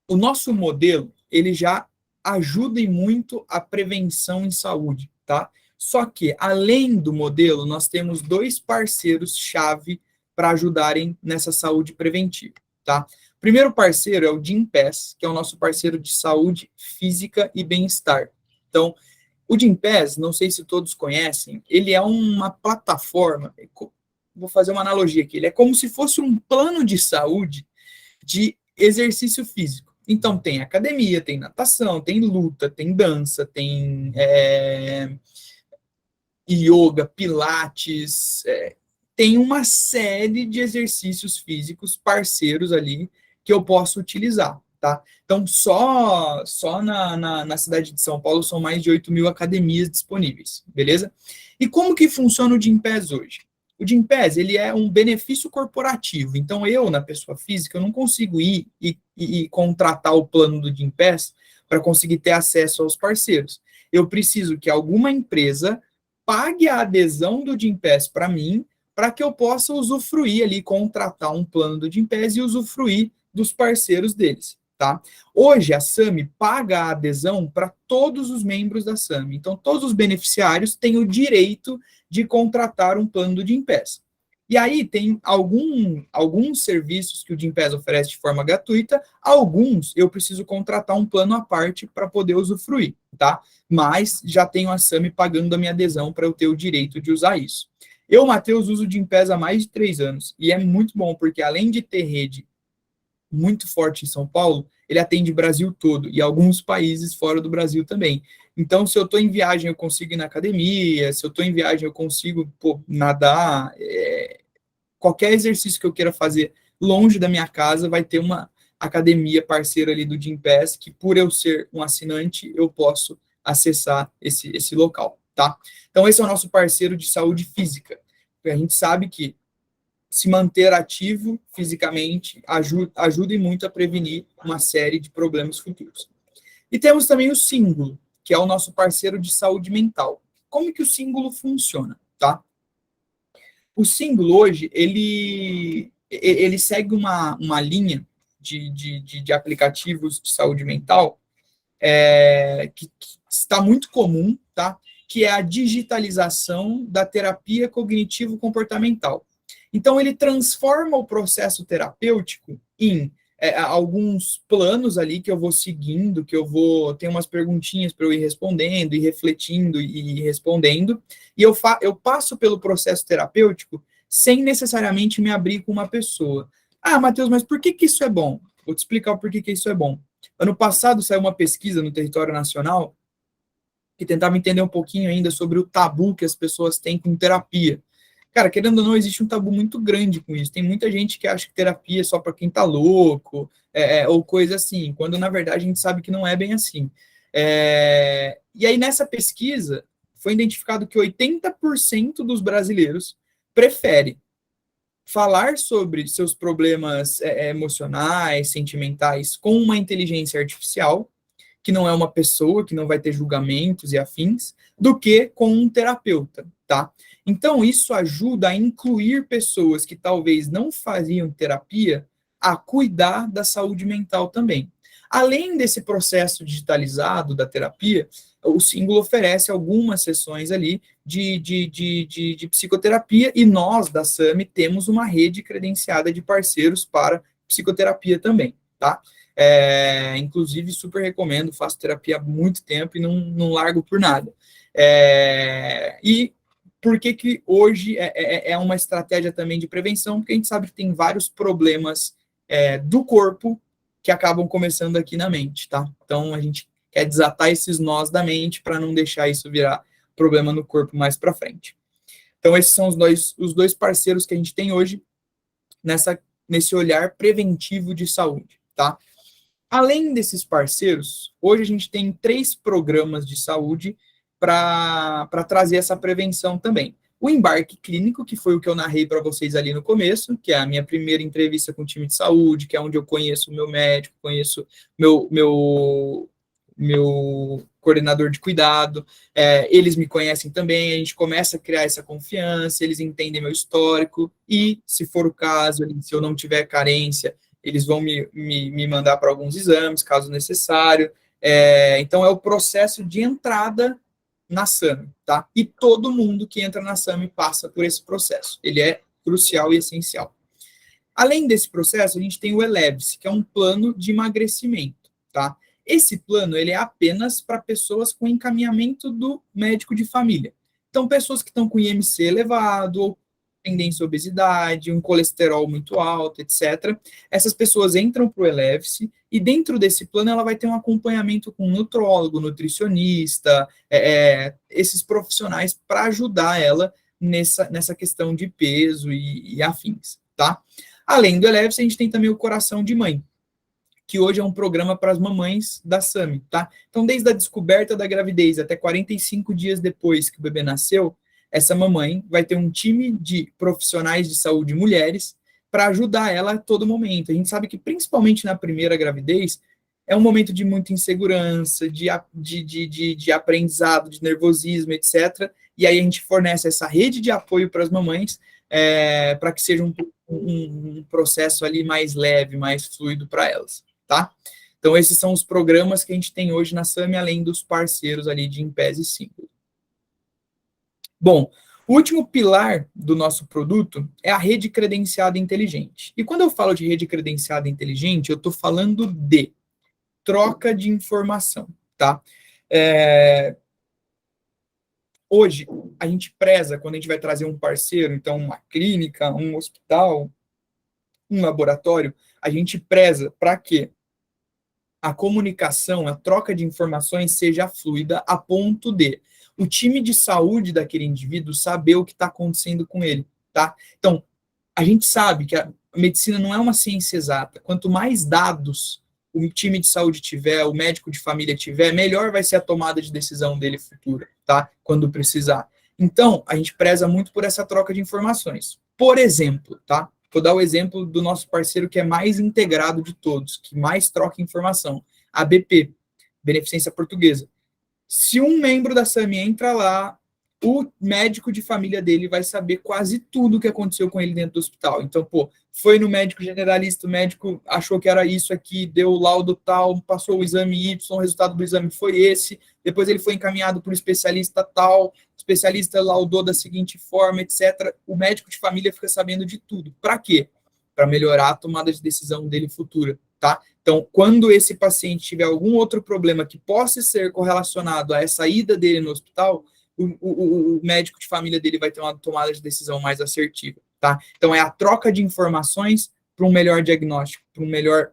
o nosso modelo, ele já ajuda e muito a prevenção em saúde, tá? Só que, além do modelo, nós temos 2 parceiros-chave para ajudarem nessa saúde preventiva, tá? O primeiro parceiro é o Gympass, que é o nosso parceiro de saúde física e bem-estar. Então, o Gympass, não sei se todos conhecem, ele é uma plataforma, vou fazer uma analogia aqui, ele é como se fosse um plano de saúde de exercício físico. Então, tem academia, tem natação, tem luta, tem dança, tem yoga, pilates, tem uma série de exercícios físicos parceiros ali que eu posso utilizar, tá? Então, só na cidade de São Paulo são mais de 8.000 academias disponíveis, beleza? E como que funciona o Gympass hoje? O Gympass, ele é um benefício corporativo, então eu, na pessoa física, eu não consigo ir e contratar o plano do Gympass para conseguir ter acesso aos parceiros. Eu preciso que alguma empresa pague a adesão do Gympass para mim, para que eu possa usufruir ali, contratar um plano do Gympass e usufruir dos parceiros deles, tá? Hoje, a SAMI paga a adesão para todos os membros da SAMI. Então, todos os beneficiários têm o direito de contratar um plano do Gympass. E aí, tem alguns serviços que o Gympass oferece de forma gratuita, alguns eu preciso contratar um plano à parte para poder usufruir, tá? Mas já tenho a SAMI pagando a minha adesão para eu ter o direito de usar isso. Eu, Matheus, uso o Gympass há mais de 3 anos, e é muito bom, porque além de ter rede muito forte em São Paulo, ele atende o Brasil todo e alguns países fora do Brasil também. Então, se eu estou em viagem, eu consigo ir na academia, se eu estou em viagem, eu consigo nadar, qualquer exercício que eu queira fazer longe da minha casa, vai ter uma academia parceira ali do Gympass, que por eu ser um assinante, eu posso acessar esse local, tá? Então, esse é o nosso parceiro de saúde física. A gente sabe que se manter ativo fisicamente ajuda e muito a prevenir uma série de problemas futuros. E temos também o Símbolo, que é o nosso parceiro de saúde mental. Como que o Símbolo funciona, tá? O Símbolo hoje, ele segue uma linha de aplicativos de saúde mental que está muito comum, tá? Que é a digitalização da terapia cognitivo-comportamental. Então, ele transforma o processo terapêutico em alguns planos ali que eu vou seguindo, que eu vou ter umas perguntinhas para eu ir respondendo, e refletindo e respondendo, e eu passo pelo processo terapêutico sem necessariamente me abrir com uma pessoa. Ah, Matheus, mas por que isso é bom? Vou te explicar o porquê que isso é bom. Ano passado saiu uma pesquisa no território nacional que tentava entender um pouquinho ainda sobre o tabu que as pessoas têm com terapia. Cara, querendo ou não, existe um tabu muito grande com isso. Tem muita gente que acha que terapia é só para quem tá louco, ou coisa assim, quando na verdade a gente sabe que não é bem assim. E aí nessa pesquisa foi identificado que 80% dos brasileiros prefere falar sobre seus problemas emocionais, sentimentais com uma inteligência artificial, que não é uma pessoa, que não vai ter julgamentos e afins, do que com um terapeuta, tá? Então, isso ajuda a incluir pessoas que talvez não faziam terapia a cuidar da saúde mental também. Além desse processo digitalizado da terapia, o Símbolo oferece algumas sessões ali de psicoterapia, e nós, da SAMI, temos uma rede credenciada de parceiros para psicoterapia também, tá? Inclusive, super recomendo, faço terapia há muito tempo e não largo por nada. E por que hoje é uma estratégia também de prevenção? Porque a gente sabe que tem vários problemas do corpo que acabam começando aqui na mente, tá? Então, a gente quer desatar esses nós da mente para não deixar isso virar problema no corpo mais para frente. Então, esses são os dois parceiros que a gente tem hoje nesse olhar preventivo de saúde, tá? Além desses parceiros, hoje a gente tem 3 programas de saúde para trazer essa prevenção também. O Embarque Clínico, que foi o que eu narrei para vocês ali no começo, que é a minha primeira entrevista com o time de saúde, que é onde eu conheço o meu médico, conheço meu coordenador de cuidado, eles me conhecem também, a gente começa a criar essa confiança, eles entendem meu histórico, e, se for o caso, se eu não tiver carência, eles vão me mandar para alguns exames, caso necessário. Então, é o processo de entrada na SAMI, tá? E todo mundo que entra na SAMI passa por esse processo. Ele é crucial e essencial. Além desse processo, a gente tem o Eleve-se, que é um plano de emagrecimento, tá? Esse plano, ele é apenas para pessoas com encaminhamento do médico de família. Então, pessoas que estão com IMC elevado, ou tendência à obesidade, um colesterol muito alto, etc. Essas pessoas entram para o Eleve-se, e dentro desse plano ela vai ter um acompanhamento com um nutrólogo, nutricionista, esses profissionais para ajudar ela nessa questão de peso e afins, tá? Além do Eleve-se, a gente tem também o Coração de Mãe, que hoje é um programa para as mamães da SAMI, tá? Então, desde a descoberta da gravidez até 45 dias depois que o bebê nasceu, essa mamãe vai ter um time de profissionais de saúde mulheres para ajudar ela a todo momento. A gente sabe que, principalmente na primeira gravidez, é um momento de muita insegurança, de aprendizado, de nervosismo, etc. E aí a gente fornece essa rede de apoio para as mamães, para que seja um processo ali mais leve, mais fluido para elas, tá? Então, esses são os programas que a gente tem hoje na SAMI, além dos parceiros ali de Gympass e Símbolo. Bom, o último pilar do nosso produto é a rede credenciada inteligente. E quando eu falo de rede credenciada inteligente, eu estou falando de troca de informação, tá? Hoje, a gente preza, quando a gente vai trazer um parceiro, então uma clínica, um hospital, um laboratório, a gente preza para que a comunicação, a troca de informações seja fluida a ponto de o time de saúde daquele indivíduo saber o que está acontecendo com ele, tá? Então, a gente sabe que a medicina não é uma ciência exata. Quanto mais dados o time de saúde tiver, o médico de família tiver, melhor vai ser a tomada de decisão dele futura, tá? Quando precisar. Então, a gente preza muito por essa troca de informações. Por exemplo, tá? Vou dar o exemplo do nosso parceiro que é mais integrado de todos, que mais troca informação, a BP, Beneficência Portuguesa. Se um membro da SAMI entra lá, o médico de família dele vai saber quase tudo o que aconteceu com ele dentro do hospital. Então, pô, foi no médico generalista, o médico achou que era isso aqui, deu o laudo tal, passou o exame Y, o resultado do exame foi esse, depois ele foi encaminhado por um especialista tal, o especialista laudou da seguinte forma, etc. O médico de família fica sabendo de tudo. Para quê? Para melhorar a tomada de decisão dele futura, tá? Então, quando esse paciente tiver algum outro problema que possa ser correlacionado a essa ida dele no hospital, o médico de família dele vai ter uma tomada de decisão mais assertiva, tá? Então, é a troca de informações para um melhor diagnóstico, para um melhor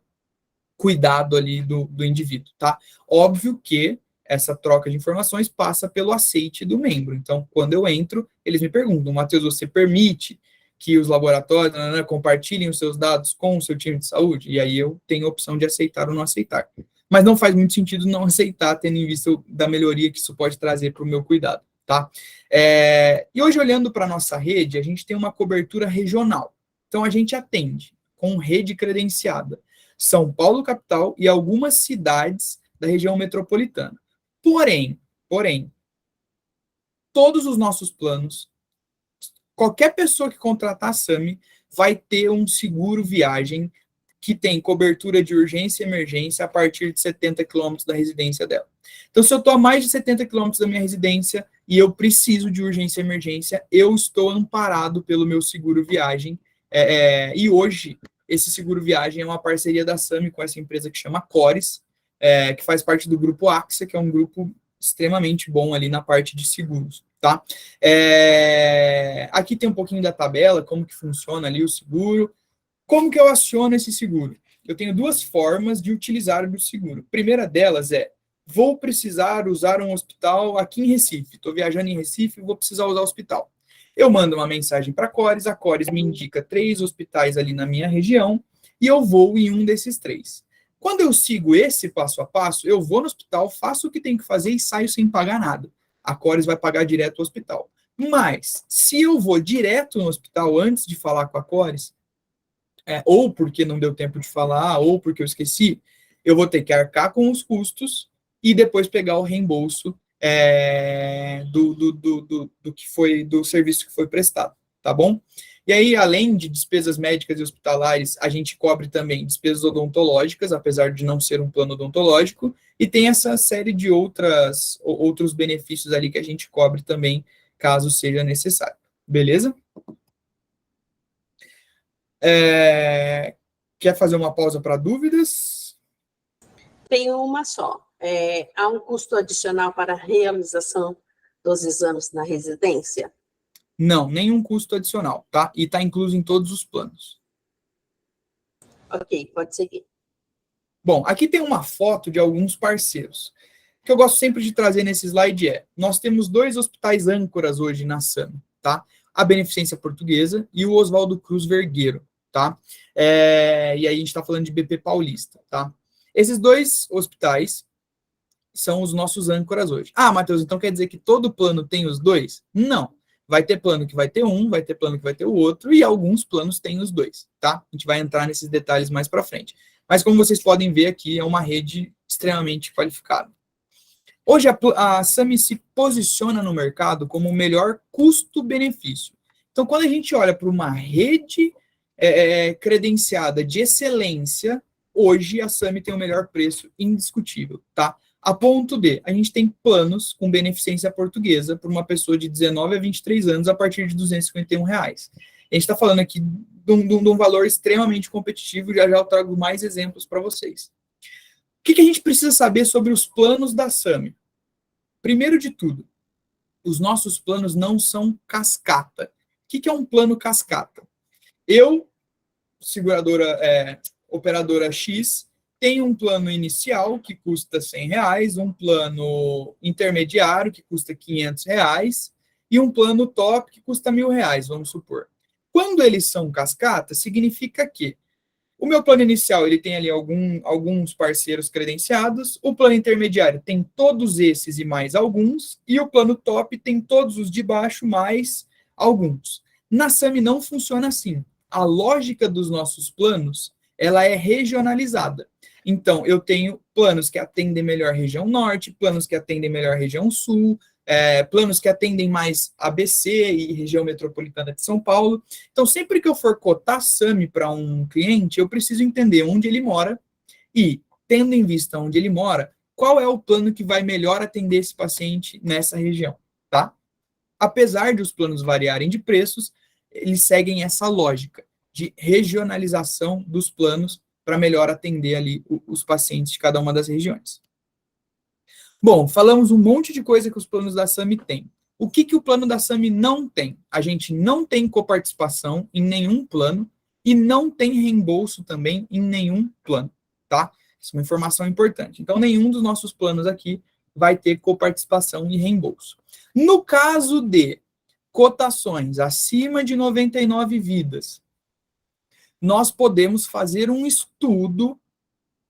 cuidado ali do indivíduo, tá? Óbvio que essa troca de informações passa pelo aceite do membro. Então, quando eu entro, eles me perguntam, Matheus, você permite que os laboratórios compartilhem os seus dados com o seu time de saúde? E aí eu tenho a opção de aceitar ou não aceitar. Mas não faz muito sentido não aceitar, tendo em vista da melhoria que isso pode trazer para o meu cuidado, tá? E hoje, olhando para a nossa rede, a gente tem uma cobertura regional. Então, a gente atende com rede credenciada São Paulo, capital, e algumas cidades da região metropolitana. Porém, todos os nossos planos, qualquer pessoa que contratar a SAMI vai ter um seguro viagem que tem cobertura de urgência e emergência a partir de 70 quilômetros da residência dela. Então, se eu estou a mais de 70 quilômetros da minha residência e eu preciso de urgência e emergência, eu estou amparado pelo meu seguro viagem. E hoje, esse seguro viagem é uma parceria da SAMI com essa empresa que chama Cores, que faz parte do grupo AXA, que é um grupo extremamente bom ali na parte de seguros, tá? Aqui tem um pouquinho da tabela, como que funciona ali o seguro. Como que eu aciono esse seguro? Eu tenho duas formas de utilizar o seguro. A primeira delas vou precisar usar um hospital aqui em Recife. Estou viajando em Recife, vou precisar usar o hospital. Eu mando uma mensagem para a Cores me indica 3 hospitais ali na minha região e eu vou em um desses 3. Quando eu sigo esse passo a passo, eu vou no hospital, faço o que tenho que fazer e saio sem pagar nada. A Cores vai pagar direto ao hospital. Mas, se eu vou direto no hospital antes de falar com a Cores, ou porque não deu tempo de falar, ou porque eu esqueci, eu vou ter que arcar com os custos e depois pegar o reembolso do que foi, do serviço que foi prestado, tá bom? E aí, além de despesas médicas e hospitalares, a gente cobre também despesas odontológicas, apesar de não ser um plano odontológico, e tem essa série de outros benefícios ali que a gente cobre também, caso seja necessário. Beleza? Quer fazer uma pausa para dúvidas? Tem uma só. Há um custo adicional para a realização dos exames na residência? Não, nenhum custo adicional, tá? E está incluso em todos os planos. Ok, pode seguir. Bom, aqui tem uma foto de alguns parceiros. O que eu gosto sempre de trazer nesse slide nós temos 2 hospitais âncoras hoje na SAMI, tá? A Beneficência Portuguesa e o Oswaldo Cruz Vergueiro, tá? E aí a gente está falando de BP Paulista, tá? Esses 2 hospitais são os nossos âncoras hoje. Ah, Matheus, então quer dizer que todo plano tem os 2? Não. Vai ter plano que vai ter um, vai ter plano que vai ter o outro, e alguns planos têm os 2, tá? A gente vai entrar nesses detalhes mais para frente. Mas como vocês podem ver aqui, é uma rede extremamente qualificada. Hoje a SAMI se posiciona no mercado como o melhor custo-benefício. Então, quando a gente olha para uma rede credenciada de excelência, hoje a SAMI tem o melhor preço indiscutível, tá? A ponto de, a gente tem planos com beneficência portuguesa para uma pessoa de 19 a 23 anos a partir de R$251. A gente está falando aqui de um valor extremamente competitivo, já eu trago mais exemplos para vocês. O que a gente precisa saber sobre os planos da SAMI? Primeiro de tudo, os nossos planos não são cascata. O que é um plano cascata? Eu, seguradora, operadora X tem um plano inicial que custa R$100, um plano intermediário que custa R$500 e um plano top que custa R$1.000, vamos supor. Quando eles são cascata, significa que o meu plano inicial ele tem ali alguns parceiros credenciados, o plano intermediário tem todos esses e mais alguns, e o plano top tem todos os de baixo mais alguns. Na SAMI não funciona assim. A lógica dos nossos planos, ela é regionalizada. Então, eu tenho planos que atendem melhor a região norte, planos que atendem melhor a região sul, planos que atendem mais ABC e região metropolitana de São Paulo. Então, sempre que eu for cotar SAMI para um cliente, eu preciso entender onde ele mora e, tendo em vista onde ele mora, qual é o plano que vai melhor atender esse paciente nessa região, tá? Apesar de os planos variarem de preços, eles seguem essa lógica de regionalização dos planos para melhor atender ali os pacientes de cada uma das regiões. Bom, falamos um monte de coisa que os planos da SAMI têm. O que o plano da SAMI não tem? A gente não tem coparticipação em nenhum plano e não tem reembolso também em nenhum plano, tá? Isso é uma informação importante. Então, nenhum dos nossos planos aqui vai ter coparticipação e reembolso. No caso de cotações acima de 99 vidas, nós podemos fazer um estudo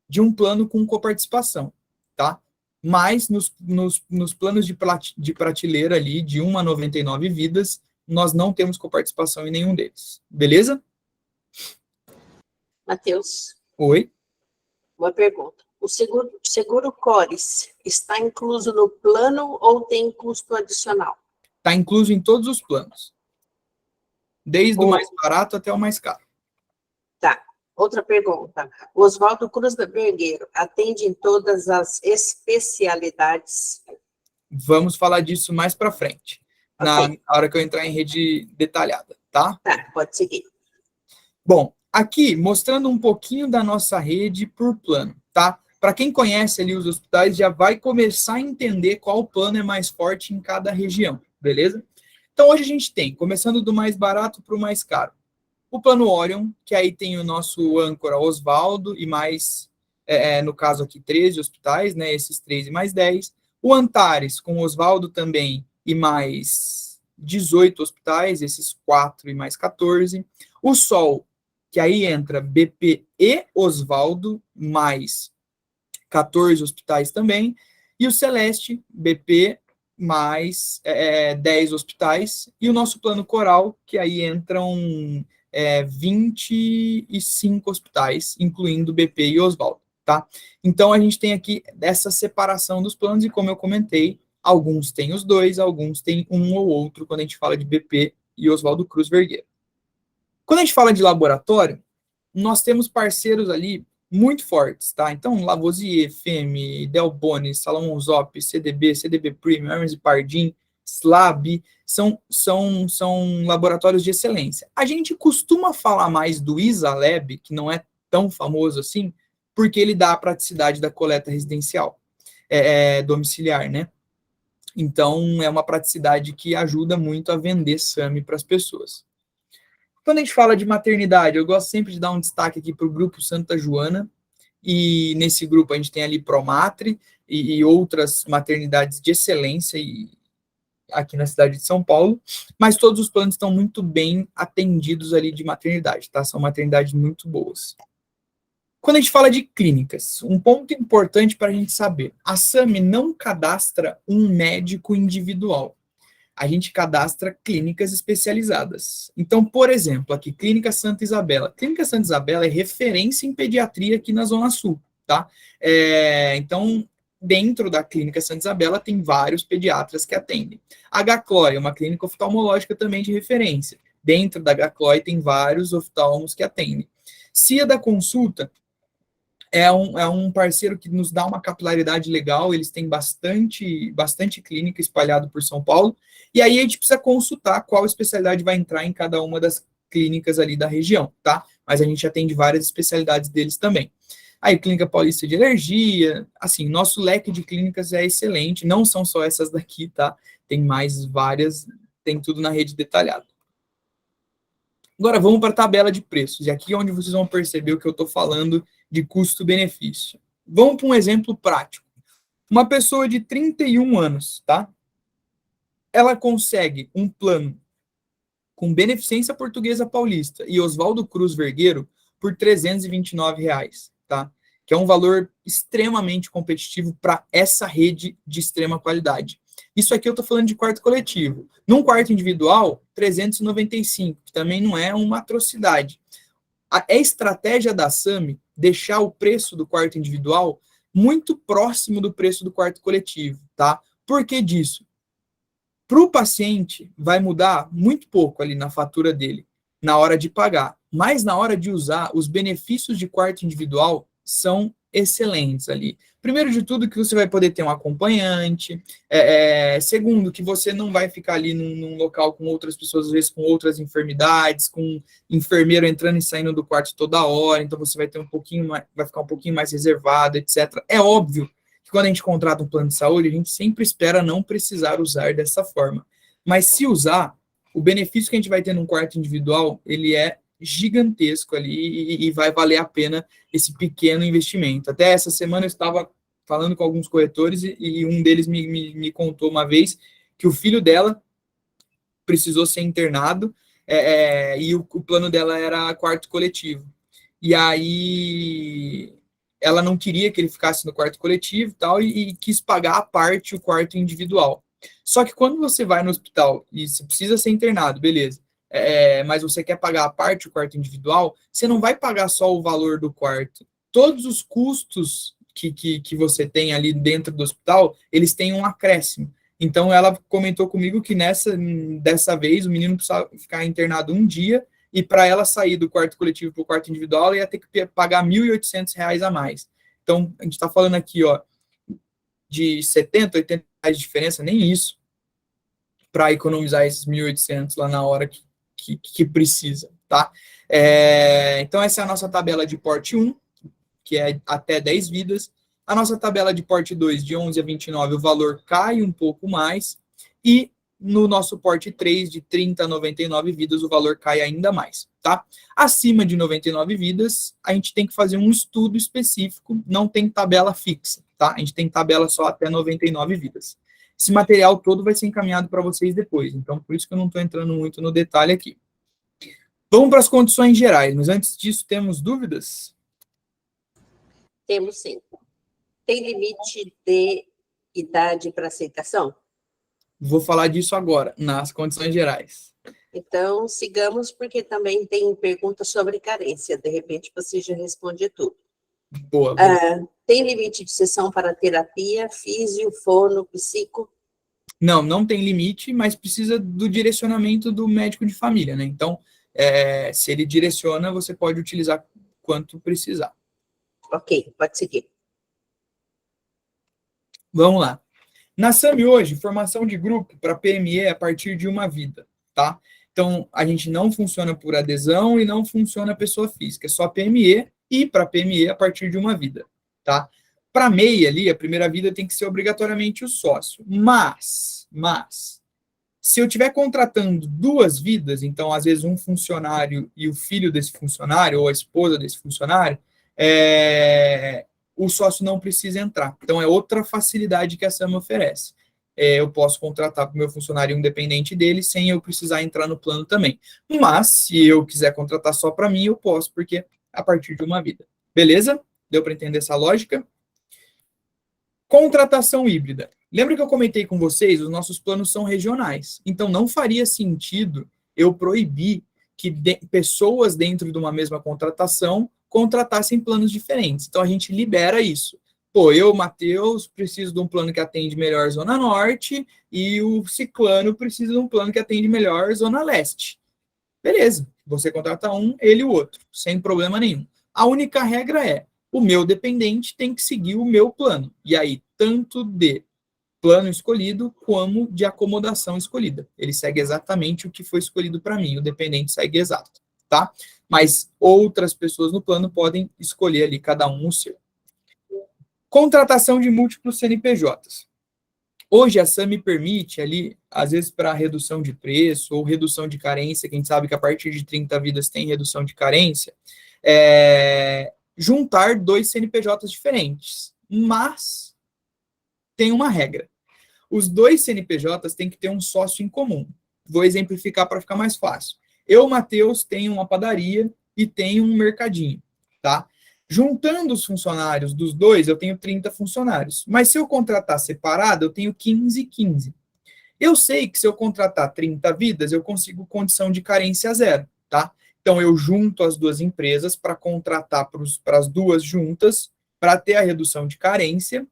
de um plano com coparticipação, tá? Mas nos planos de prateleira ali, de 1 a 99 vidas, nós não temos coparticipação em nenhum deles. Beleza? Matheus, Oi? uma pergunta. O seguro Cores está incluso no plano ou tem custo adicional? Está incluso em todos os planos. Desde o mais barato até o mais caro. Tá. Outra pergunta. O Oswaldo Cruz da Vergueiro atende em todas as especialidades? Vamos falar disso mais para frente, na hora que eu entrar em rede detalhada, tá? Tá, pode seguir. Bom, aqui mostrando um pouquinho da nossa rede por plano, tá? Para quem conhece ali os hospitais, já vai começar a entender qual plano é mais forte em cada região, beleza? Então, hoje a gente tem, começando do mais barato para o mais caro, o plano Orion, que aí tem o nosso âncora Oswaldo e mais, no caso aqui, 13 hospitais, né? Esses 13 mais 10. O Antares, com Oswaldo também e mais 18 hospitais, esses 4 e mais 14. O Sol, que aí entra BP e Oswaldo, mais 14 hospitais também. E o Celeste, BP, mais 10 hospitais. E o nosso plano Coral, que aí entram 25 hospitais, incluindo BP e Oswaldo, tá? Então, a gente tem aqui essa separação dos planos e, como eu comentei, alguns têm os dois, alguns têm um ou outro, quando a gente fala de BP e Oswaldo Cruz Vergueiro. Quando a gente fala de laboratório, nós temos parceiros ali muito fortes, tá? Então, Lavoisier, FEME, Delboni, Salomon Zop, CDB Premium, Hermes e Pardin, SLAB, são laboratórios de excelência. A gente costuma falar mais do ISALab, que não é tão famoso assim, porque ele dá a praticidade da coleta residencial, domiciliar, né? Então, é uma praticidade que ajuda muito a vender SAMI para as pessoas. Quando a gente fala de maternidade, eu gosto sempre de dar um destaque aqui para o Grupo Santa Joana, e nesse grupo a gente tem ali Promatre e outras maternidades de excelência aqui na cidade de São Paulo, mas todos os planos estão muito bem atendidos ali de maternidade, tá? São maternidades muito boas. Quando a gente fala de clínicas, um ponto importante para a gente saber, a SAMI não cadastra um médico individual, a gente cadastra clínicas especializadas. Então, por exemplo, aqui, Clínica Santa Isabela. Clínica Santa Isabela é referência em pediatria aqui na Zona Sul, tá? Então, dentro da Clínica Santa Isabela tem vários pediatras que atendem. A HCLOI é uma clínica oftalmológica também de referência. Dentro da HCLOI tem vários oftalmos que atendem. CIA da Consulta é um parceiro que nos dá uma capilaridade legal, eles têm bastante clínica espalhado por São Paulo, e aí a gente precisa consultar qual especialidade vai entrar em cada uma das clínicas ali da região, tá? Mas a gente atende várias especialidades deles também. Aí, Clínica Paulista de Alergia, assim, nosso leque de clínicas é excelente, não são só essas daqui, tá? Tem mais várias, tem tudo na rede detalhada. Agora vamos para a tabela de preços, e aqui é onde vocês vão perceber o que eu estou falando de custo-benefício. Vamos para um exemplo prático. Uma pessoa de 31 anos, tá? Ela consegue um plano com Beneficência Portuguesa Paulista e Oswaldo Cruz Vergueiro por R$ 329, tá? Que é um valor extremamente competitivo para essa rede de extrema qualidade. Isso aqui eu estou falando de quarto coletivo. Num quarto individual, 395, que também não é uma atrocidade. É estratégia da SAMI deixar o preço do quarto individual muito próximo do preço do quarto coletivo, tá? Por que disso? Para o paciente, vai mudar muito pouco ali na fatura dele, na hora de pagar. Mas na hora de usar, os benefícios de quarto individual são excelentes ali. Primeiro de tudo, que você vai poder ter um acompanhante. Segundo, que você não vai ficar ali num local com outras pessoas, às vezes com outras enfermidades, com enfermeiro entrando e saindo do quarto toda hora, então você vai ter vai ficar um pouquinho mais reservado, etc. É óbvio que quando a gente contrata um plano de saúde, a gente sempre espera não precisar usar dessa forma. Mas se usar, o benefício que a gente vai ter num quarto individual, ele é gigantesco ali e vai valer a pena esse pequeno investimento. Até essa semana eu estava falando com alguns corretores e um deles me contou uma vez que o filho dela precisou ser internado e o plano dela era quarto coletivo. E aí ela não queria que ele ficasse no quarto coletivo e quis pagar à parte o quarto individual. Só que quando você vai no hospital e você precisa ser internado, beleza, mas você quer pagar à parte o quarto individual, você não vai pagar só o valor do quarto. Todos os custos que você tem ali dentro do hospital, eles têm um acréscimo. Então, ela comentou comigo que dessa vez o menino precisava ficar internado um dia e para ela sair do quarto coletivo para o quarto individual, ela ia ter que pagar R$ 1.800 a mais. Então, a gente está falando aqui, ó, de R$ 70, R$ 80 de diferença, nem isso, para economizar esses 1.800 lá na hora que precisa, tá? Então, essa é a nossa tabela de porte 1, que é até 10 vidas. A nossa tabela de porte 2, de 11 a 29, o valor cai um pouco mais. E no nosso porte 3, de 30 a 99 vidas, o valor cai ainda mais, tá? Acima de 99 vidas, a gente tem que fazer um estudo específico, não tem tabela fixa, tá? A gente tem tabela só até 99 vidas. Esse material todo vai ser encaminhado para vocês depois, então por isso que eu não estou entrando muito no detalhe aqui. Vamos para as condições gerais, mas antes disso, temos dúvidas? Temos sim. Tem limite de idade para aceitação? Vou falar disso agora, nas condições gerais. Então, sigamos, porque também tem perguntas sobre carência. De repente, você já responde tudo. Boa. Tem limite de sessão para terapia, físio, fono, psico? Não tem limite, mas precisa do direcionamento do médico de família, né? Então, se ele direciona, você pode utilizar quanto precisar. Ok, pode seguir. Vamos lá. Na SAMI hoje, formação de grupo para PME é a partir de uma vida, tá? Então, a gente não funciona por adesão e não funciona pessoa física, é só PME e para PME a partir de uma vida, tá? Para MEI ali, a primeira vida tem que ser obrigatoriamente o sócio. Mas, se eu estiver contratando duas vidas, então, às vezes, um funcionário e o filho desse funcionário, ou a esposa desse funcionário, o sócio não precisa entrar. Então, é outra facilidade que a SAMI oferece. Eu posso contratar para o meu funcionário um dependente dele sem eu precisar entrar no plano também. Mas, se eu quiser contratar só para mim, eu posso, porque a partir de uma vida. Beleza? Deu para entender essa lógica? Contratação híbrida. Lembra que eu comentei com vocês? Os nossos planos são regionais. Então, não faria sentido eu proibir que pessoas dentro de uma mesma contratação contratassem planos diferentes. Então, a gente libera isso. Pô, eu, Matheus, preciso de um plano que atende melhor Zona Norte e o Ciclano precisa de um plano que atende melhor Zona Leste. Beleza, você contrata um, ele o outro, sem problema nenhum. A única regra é, o meu dependente tem que seguir o meu plano. E aí, tanto de plano escolhido como de acomodação escolhida. Ele segue exatamente o que foi escolhido para mim, o dependente segue exato, tá? Mas outras pessoas no plano podem escolher ali, cada um o seu. Contratação de múltiplos CNPJs. Hoje a SAMI permite ali, às vezes para redução de preço ou redução de carência, que a gente sabe que a partir de 30 vidas tem redução de carência, juntar 2 CNPJs diferentes. Mas tem uma regra. Os 2 CNPJs têm que ter um sócio em comum. Vou exemplificar para ficar mais fácil. Eu, Matheus, tenho uma padaria e tenho um mercadinho, tá? Juntando os funcionários dos 2, eu tenho 30 funcionários. Mas se eu contratar separado, eu tenho 15 e 15. Eu sei que se eu contratar 30 vidas, eu consigo condição de carência zero, tá? Então, eu junto as 2 empresas para contratar para as 2 juntas, para ter a redução de carência,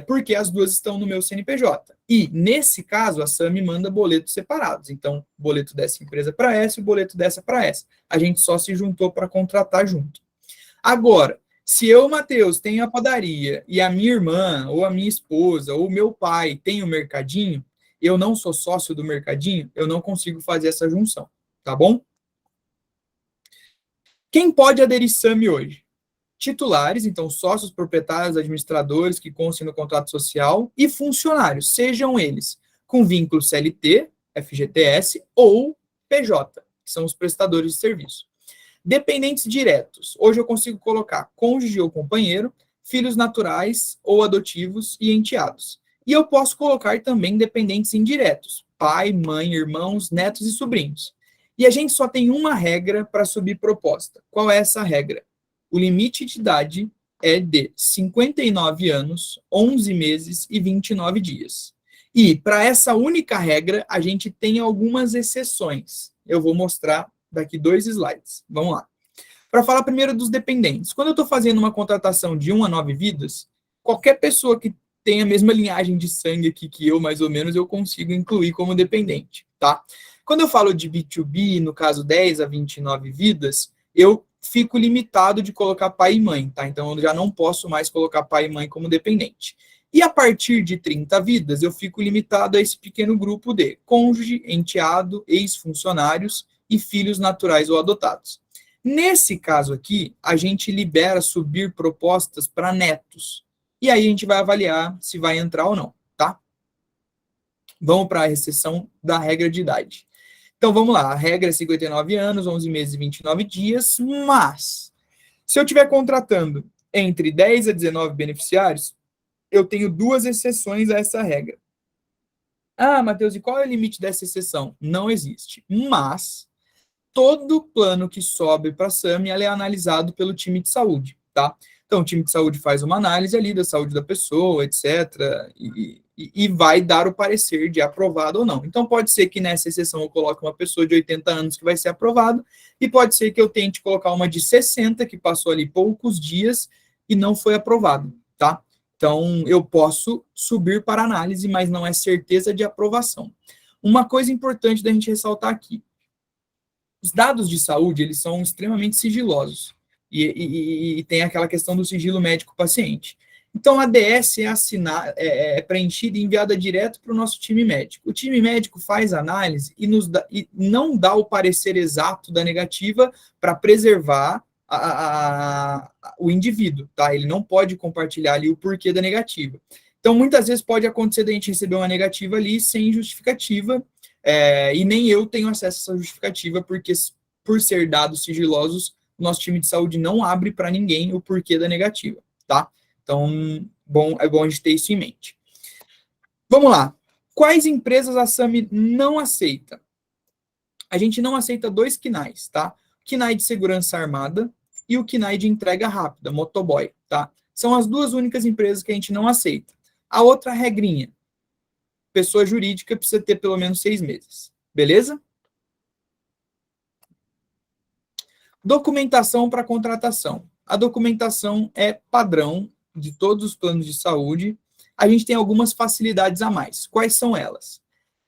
porque as 2 estão no meu CNPJ. E, nesse caso, a SAMI manda boletos separados. Então, boleto dessa empresa para essa e o boleto dessa para essa. A gente só se juntou para contratar junto. Agora, se eu, Matheus, tenho a padaria e a minha irmã, ou a minha esposa, ou o meu pai tem o mercadinho, eu não sou sócio do mercadinho, eu não consigo fazer essa junção, tá bom? Quem pode aderir SAMI hoje? Titulares, então sócios, proprietários, administradores que constem no contrato social e funcionários, sejam eles com vínculo CLT, FGTS ou PJ, que são os prestadores de serviço. Dependentes diretos. Hoje eu consigo colocar cônjuge ou companheiro, filhos naturais ou adotivos e enteados. E eu posso colocar também dependentes indiretos, pai, mãe, irmãos, netos e sobrinhos. E a gente só tem uma regra para subir proposta. Qual é essa regra? O limite de idade é de 59 anos, 11 meses e 29 dias. E para essa única regra, a gente tem algumas exceções. Eu vou mostrar daqui 2 slides. Vamos lá. Para falar primeiro dos dependentes. Quando eu estou fazendo uma contratação de 1 a 9 vidas, qualquer pessoa que tem a mesma linhagem de sangue aqui que eu, mais ou menos, eu consigo incluir como dependente, tá? Quando eu falo de B2B, no caso 10 a 29 vidas, eu fico limitado de colocar pai e mãe, tá? Então, eu já não posso mais colocar pai e mãe como dependente. E a partir de 30 vidas, eu fico limitado a esse pequeno grupo de cônjuge, enteado, ex-funcionários e filhos naturais ou adotados. Nesse caso aqui, a gente libera subir propostas para netos. E aí a gente vai avaliar se vai entrar ou não, tá? Vamos para a exceção da regra de idade. Então, vamos lá. A regra é 59 anos, 11 meses e 29 dias, mas se eu estiver contratando entre 10 a 19 beneficiários, eu tenho 2 exceções a essa regra. Ah, Matheus, e qual é o limite dessa exceção? Não existe. Mas todo plano que sobe para a SAMI é analisado pelo time de saúde, tá? Então, o time de saúde faz uma análise ali da saúde da pessoa, etc., e vai dar o parecer de aprovado ou não. Então, pode ser que nessa exceção eu coloque uma pessoa de 80 anos que vai ser aprovado, e pode ser que eu tente colocar uma de 60, que passou ali poucos dias e não foi aprovado, tá? Então, eu posso subir para análise, mas não é certeza de aprovação. Uma coisa importante da gente ressaltar aqui. Os dados de saúde, eles são extremamente sigilosos. E tem aquela questão do sigilo médico-paciente. Então, a DS é preenchida e enviada direto para o nosso time médico. O time médico faz análise e não dá o parecer exato da negativa para preservar o indivíduo, tá? Ele não pode compartilhar ali o porquê da negativa. Então, muitas vezes pode acontecer da gente receber uma negativa ali sem justificativa, e nem eu tenho acesso a essa justificativa, porque por ser dados sigilosos, o nosso time de saúde não abre para ninguém o porquê da negativa, tá? Então, é bom a gente ter isso em mente. Vamos lá. Quais empresas a SAMI não aceita? A gente não aceita 2 KNAIs, tá? O KNAI de segurança armada e o KNAI de entrega rápida, motoboy, tá? São as 2 únicas empresas que a gente não aceita. A outra regrinha, pessoa jurídica precisa ter pelo menos 6 meses, beleza? Documentação para contratação. A documentação é padrão de todos os planos de saúde. A gente tem algumas facilidades a mais. Quais são elas?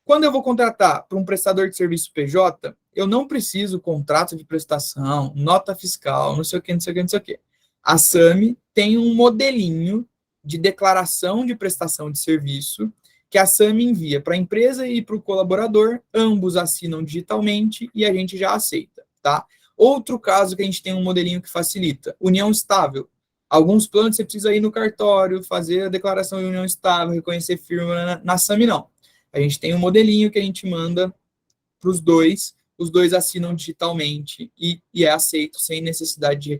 Quando eu vou contratar para um prestador de serviço PJ, eu não preciso contrato de prestação, nota fiscal, não sei o que, não sei o que, não sei o que. A SAMI tem um modelinho de declaração de prestação de serviço que a SAMI envia para a empresa e para o colaborador, ambos assinam digitalmente e a gente já aceita, tá? Outro caso que a gente tem um modelinho que facilita, união estável. Alguns planos você precisa ir no cartório, fazer a declaração de união estável, reconhecer firma. Na SAMI, não. A gente tem um modelinho que a gente manda para os dois assinam digitalmente e é aceito sem necessidade de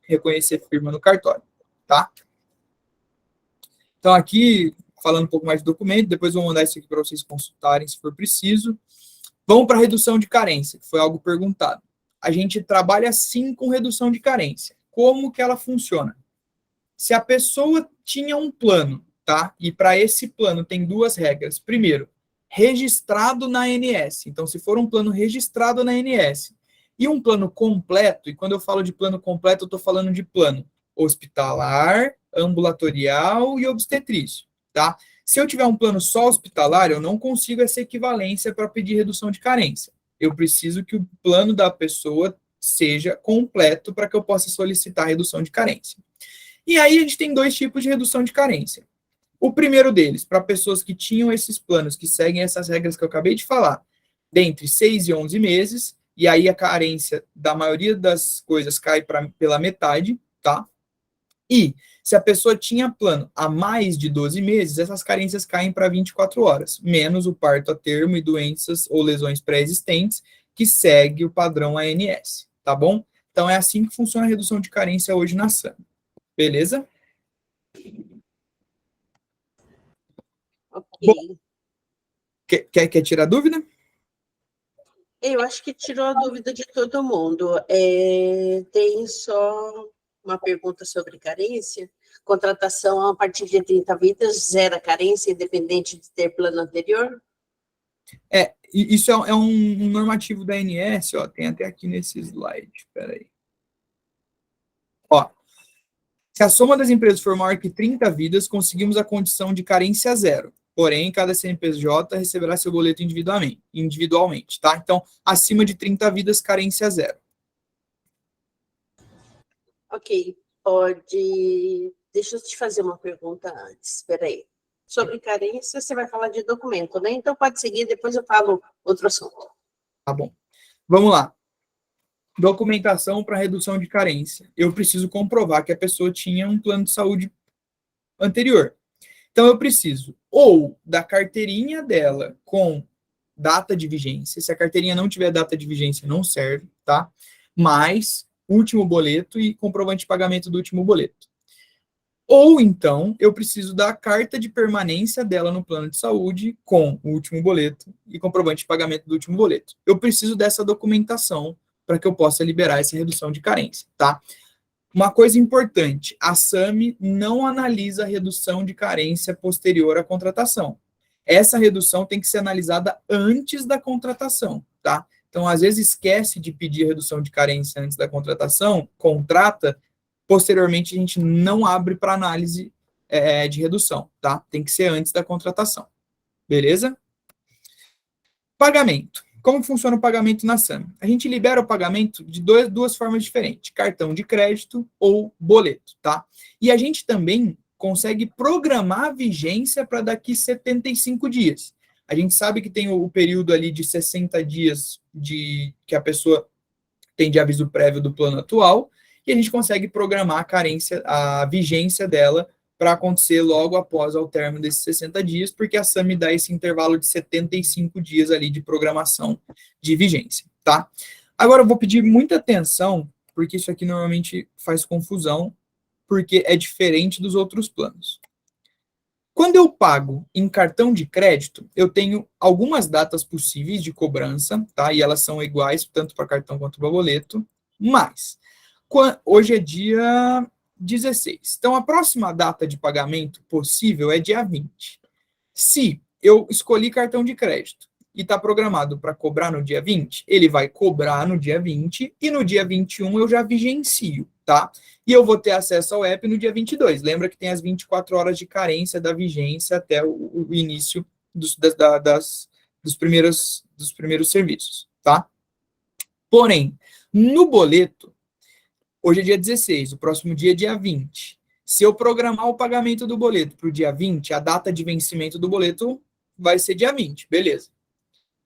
reconhecer firma no cartório, tá? Então, aqui, falando um pouco mais de documento, depois eu vou mandar isso aqui para vocês consultarem, se for preciso. Vamos para a redução de carência, que foi algo perguntado. A gente trabalha, sim, com redução de carência. Como que ela funciona? Se a pessoa tinha um plano, tá? E para esse plano tem duas regras. Primeiro, registrado na ANS. Então, se for um plano registrado na ANS e um plano completo, e quando eu falo de plano completo, eu estou falando de plano hospitalar, ambulatorial e obstetrício, tá? Se eu tiver um plano só hospitalar, eu não consigo essa equivalência para pedir redução de carência. Eu preciso que o plano da pessoa seja completo para que eu possa solicitar redução de carência. E aí a gente tem dois tipos de redução de carência. O primeiro deles, para pessoas que tinham esses planos, que seguem essas regras que eu acabei de falar, dentre 6 e 11 meses, e aí a carência da maioria das coisas cai pela metade, tá? E se a pessoa tinha plano há mais de 12 meses, essas carências caem para 24 horas, menos o parto a termo e doenças ou lesões pré-existentes, que segue o padrão ANS, tá bom? Então é assim que funciona a redução de carência hoje na SAMI. Beleza? Ok. Bom, quer tirar dúvida? Eu acho que tirou a dúvida de todo mundo. Tem só uma pergunta sobre carência. Contratação a partir de 30 vidas, zero carência, independente de ter plano anterior? Isso é um normativo da ANS, ó, tem até aqui nesse slide, espera aí. Ó, se a soma das empresas for maior que 30 vidas, conseguimos a condição de carência zero. Porém, cada CNPJ receberá seu boleto individualmente, tá? Então, acima de 30 vidas, carência zero. Ok, pode... Deixa eu te fazer uma pergunta antes, espera aí. Sobre carência, você vai falar de documento, né? Então, pode seguir, depois eu falo outro assunto. Tá bom. Vamos lá. Documentação para redução de carência. Eu preciso comprovar que a pessoa tinha um plano de saúde anterior. Então, eu preciso ou da carteirinha dela com data de vigência. Se a carteirinha não tiver data de vigência, não serve, tá? Mais último boleto e comprovante de pagamento do último boleto. Ou, então, eu preciso da carta de permanência dela no plano de saúde com o último boleto e comprovante de pagamento do último boleto. Eu preciso dessa documentação para que eu possa liberar essa redução de carência, tá? Uma coisa importante, a SAMI não analisa a redução de carência posterior à contratação. Essa redução tem que ser analisada antes da contratação, tá? Então, às vezes, esquece de pedir redução de carência antes da contratação, contrata, posteriormente a gente não abre para análise de redução, tá? Tem que ser antes da contratação. Beleza? Pagamento. Como funciona o pagamento na SAMI? A gente libera o pagamento de duas formas diferentes, cartão de crédito ou boleto, tá? E a gente também consegue programar a vigência para daqui 75 dias. A gente sabe que tem o período ali de 60 dias que a pessoa tem de aviso prévio do plano atual, e a gente consegue programar a vigência dela para acontecer logo após o término desses 60 dias, porque a SAMI dá esse intervalo de 75 dias ali de programação de vigência, tá? Agora eu vou pedir muita atenção, porque isso aqui normalmente faz confusão, porque é diferente dos outros planos. Quando eu pago em cartão de crédito, eu tenho algumas datas possíveis de cobrança, tá? E elas são iguais tanto para cartão quanto para boleto, mas hoje é dia 16. Então, a próxima data de pagamento possível é dia 20. Se eu escolhi cartão de crédito e está programado para cobrar no dia 20, ele vai cobrar no dia 20 e no dia 21 eu já vigencio, tá? E eu vou ter acesso ao app no dia 22. Lembra que tem as 24 horas de carência da vigência até o início dos primeiros serviços, tá? Porém, no boleto, hoje é dia 16, o próximo dia é dia 20. Se eu programar o pagamento do boleto para o dia 20, a data de vencimento do boleto vai ser dia 20, beleza.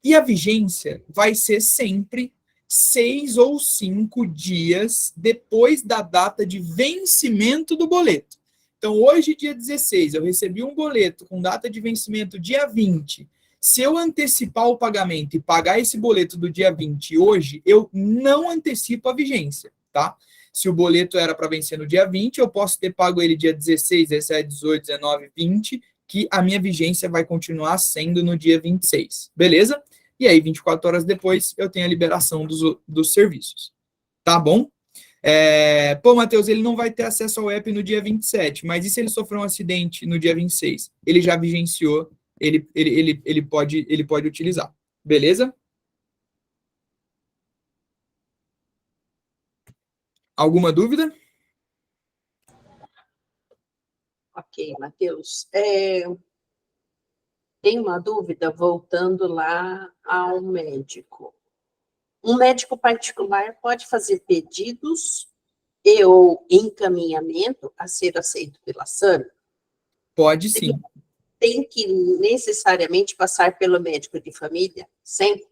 E a vigência vai ser sempre 6 ou 5 dias depois da data de vencimento do boleto. Então, hoje, dia 16, eu recebi um boleto com data de vencimento dia 20. Se eu antecipar o pagamento e pagar esse boleto do dia 20 hoje, eu não antecipo a vigência, tá? Se o boleto era para vencer no dia 20, eu posso ter pago ele dia 16, 17, 18, 19, 20, que a minha vigência vai continuar sendo no dia 26, beleza? E aí, 24 horas depois, eu tenho a liberação dos serviços, tá bom? Pô, Matheus, ele não vai ter acesso ao app no dia 27, mas e se ele sofrer um acidente no dia 26? Ele já vigenciou, ele pode utilizar, beleza? Alguma dúvida? Ok, Matheus. Tem uma dúvida, voltando lá ao médico. Um médico particular pode fazer pedidos e ou encaminhamento a ser aceito pela SAMI? Pode sim. Tem que necessariamente passar pelo médico de família? Sempre?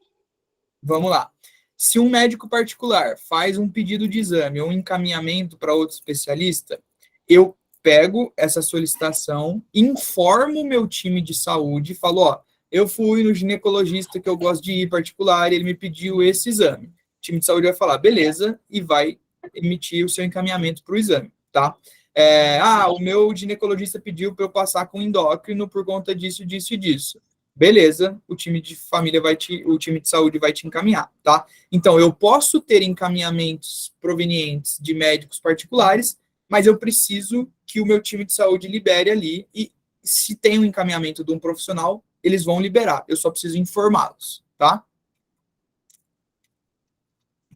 Vamos lá. Se um médico particular faz um pedido de exame ou um encaminhamento para outro especialista, eu pego essa solicitação, informo o meu time de saúde, falo, ó, eu fui no ginecologista que eu gosto de ir particular, ele me pediu esse exame. O time de saúde vai falar, beleza, e vai emitir o seu encaminhamento para o exame, tá? O meu ginecologista pediu para eu passar com endócrino por conta disso, disso e disso. Beleza, o time de família o time de saúde vai te encaminhar, tá? Então, eu posso ter encaminhamentos provenientes de médicos particulares, mas eu preciso que o meu time de saúde libere ali, e se tem um encaminhamento de um profissional, eles vão liberar, eu só preciso informá-los, tá?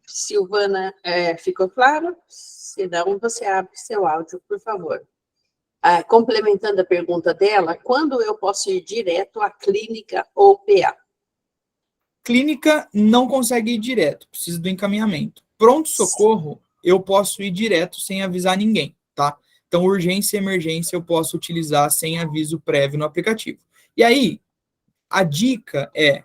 Silvana, ficou claro? Se não, você abre seu áudio, por favor. Complementando a pergunta dela, quando eu posso ir direto à clínica ou PA? Clínica não consegue ir direto, precisa do encaminhamento. Pronto-socorro, eu posso ir direto sem avisar ninguém, tá? Então, urgência e emergência eu posso utilizar sem aviso prévio no aplicativo. E aí, a dica é,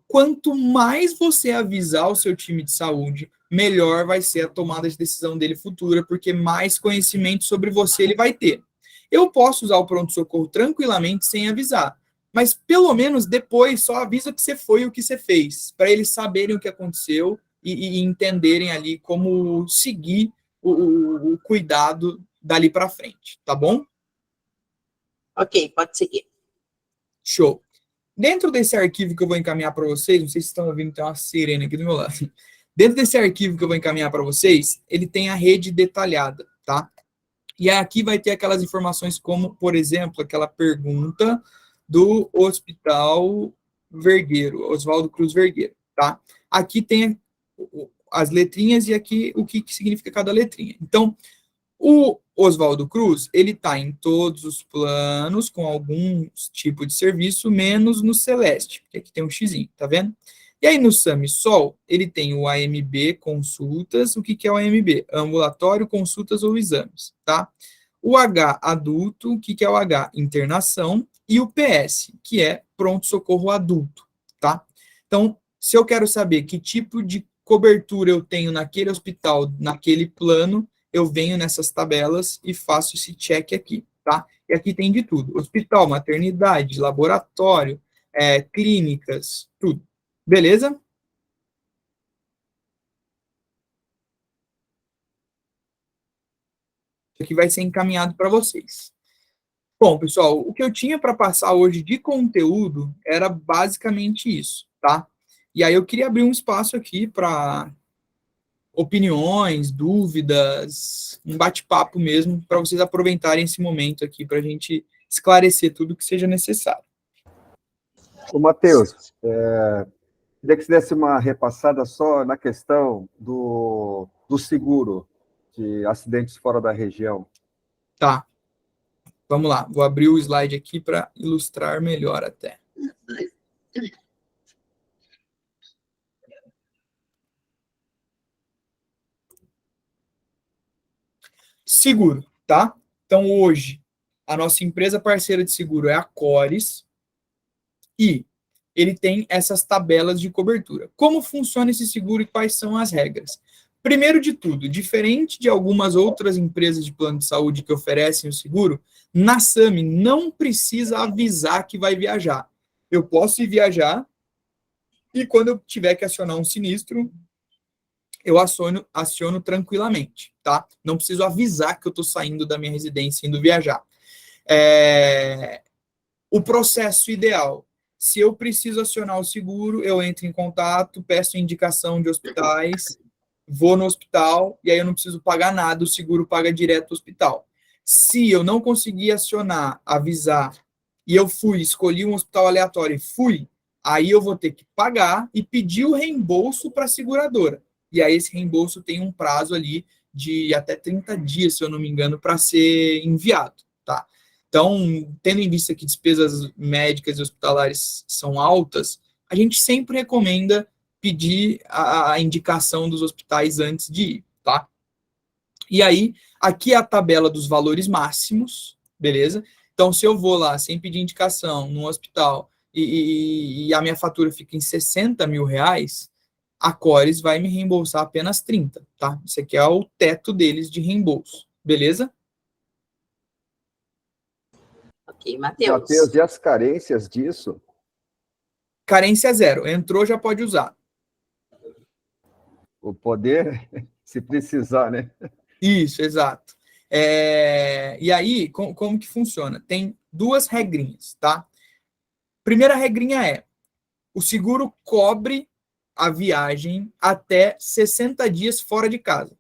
quanto mais você avisar o seu time de saúde, melhor vai ser a tomada de decisão dele futura, porque mais conhecimento sobre você ele vai ter. Eu posso usar o pronto-socorro tranquilamente sem avisar, mas pelo menos depois só avisa que você foi e o que você fez, para eles saberem o que aconteceu e entenderem ali como seguir o cuidado dali para frente, tá bom? Ok, pode seguir. Show. Dentro desse arquivo que eu vou encaminhar para vocês, não sei se estão ouvindo, tem uma sirene aqui do meu lado. Dentro desse arquivo que eu vou encaminhar para vocês, ele tem a rede detalhada, tá? E aqui vai ter aquelas informações como, por exemplo, aquela pergunta do Hospital Vergueiro, Oswaldo Cruz Vergueiro, tá? Aqui tem as letrinhas e aqui o que significa cada letrinha. Então, o Oswaldo Cruz, ele está em todos os planos, com algum tipo de serviço, menos no Celeste, que aqui tem um xizinho, tá vendo? E aí no SAMI-SOL, ele tem o AMB Consultas. O que é o AMB? Ambulatório, consultas ou exames, tá? O H adulto, o que é o H? Internação. E o PS, que é pronto-socorro adulto, tá? Então, se eu quero saber que tipo de cobertura eu tenho naquele hospital, naquele plano, eu venho nessas tabelas e faço esse check aqui, tá? E aqui tem de tudo: hospital, maternidade, laboratório, clínicas, tudo. Beleza? Isso aqui vai ser encaminhado para vocês. Bom, pessoal, o que eu tinha para passar hoje de conteúdo era basicamente isso, tá? E aí eu queria abrir um espaço aqui para opiniões, dúvidas, um bate-papo mesmo, para vocês aproveitarem esse momento aqui para a gente esclarecer tudo que seja necessário. Ô, Matheus, queria que você desse uma repassada só na questão do seguro de acidentes fora da região. Tá, vamos lá. Vou abrir o slide aqui para ilustrar melhor até. Seguro, tá? Então, hoje, a nossa empresa parceira de seguro é a Cores, e ele tem essas tabelas de cobertura. Como funciona esse seguro e quais são as regras? Primeiro de tudo, diferente de algumas outras empresas de plano de saúde que oferecem o seguro, na SAMI não precisa avisar que vai viajar. Eu posso ir viajar e quando eu tiver que acionar um sinistro, eu aciono tranquilamente, tá? Não preciso avisar que eu estou saindo da minha residência e indo viajar. O processo ideal. Se eu preciso acionar o seguro, eu entro em contato, peço indicação de hospitais, vou no hospital e aí eu não preciso pagar nada, o seguro paga direto ao hospital. Se eu não conseguir acionar, avisar, e eu escolhi um hospital aleatório e fui, aí eu vou ter que pagar e pedir o reembolso para a seguradora. E aí esse reembolso tem um prazo ali de até 30 dias, se eu não me engano, para ser enviado, tá? Então, tendo em vista que despesas médicas e hospitalares são altas, a gente sempre recomenda pedir a indicação dos hospitais antes de ir, tá? E aí, aqui é a tabela dos valores máximos, beleza? Então, se eu vou lá sem pedir indicação no hospital e a minha fatura fica em R$60 mil, a Cores vai me reembolsar apenas 30, tá? Isso aqui é o teto deles de reembolso, beleza? Ok, Matheus. Matheus, e as carências disso? Carência zero. Entrou, já pode usar. O poder, se precisar, né? Isso, exato. E aí, como que funciona? Tem duas regrinhas, tá? Primeira regrinha é, o seguro cobre a viagem até 60 dias fora de casa.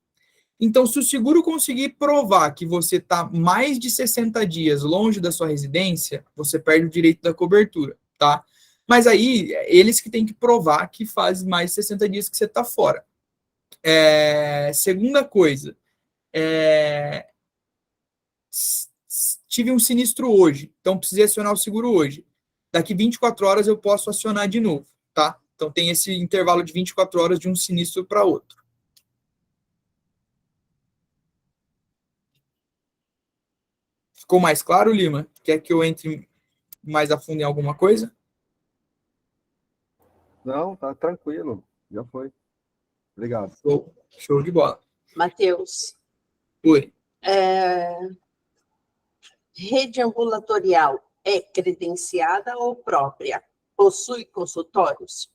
Então, se o seguro conseguir provar que você está mais de 60 dias longe da sua residência, você perde o direito da cobertura, tá? Mas aí, eles que têm que provar que faz mais de 60 dias que você está fora. Segunda coisa, tive um sinistro hoje, então precisei acionar o seguro hoje. Daqui 24 horas eu posso acionar de novo, tá? Então tem esse intervalo de 24 horas de um sinistro para outro. Ficou mais claro, Lima? Quer que eu entre mais a fundo em alguma coisa? Não, tá tranquilo. Já foi. Obrigado. Show de bola. Matheus, Oi. Rede ambulatorial é credenciada ou própria? Possui consultórios?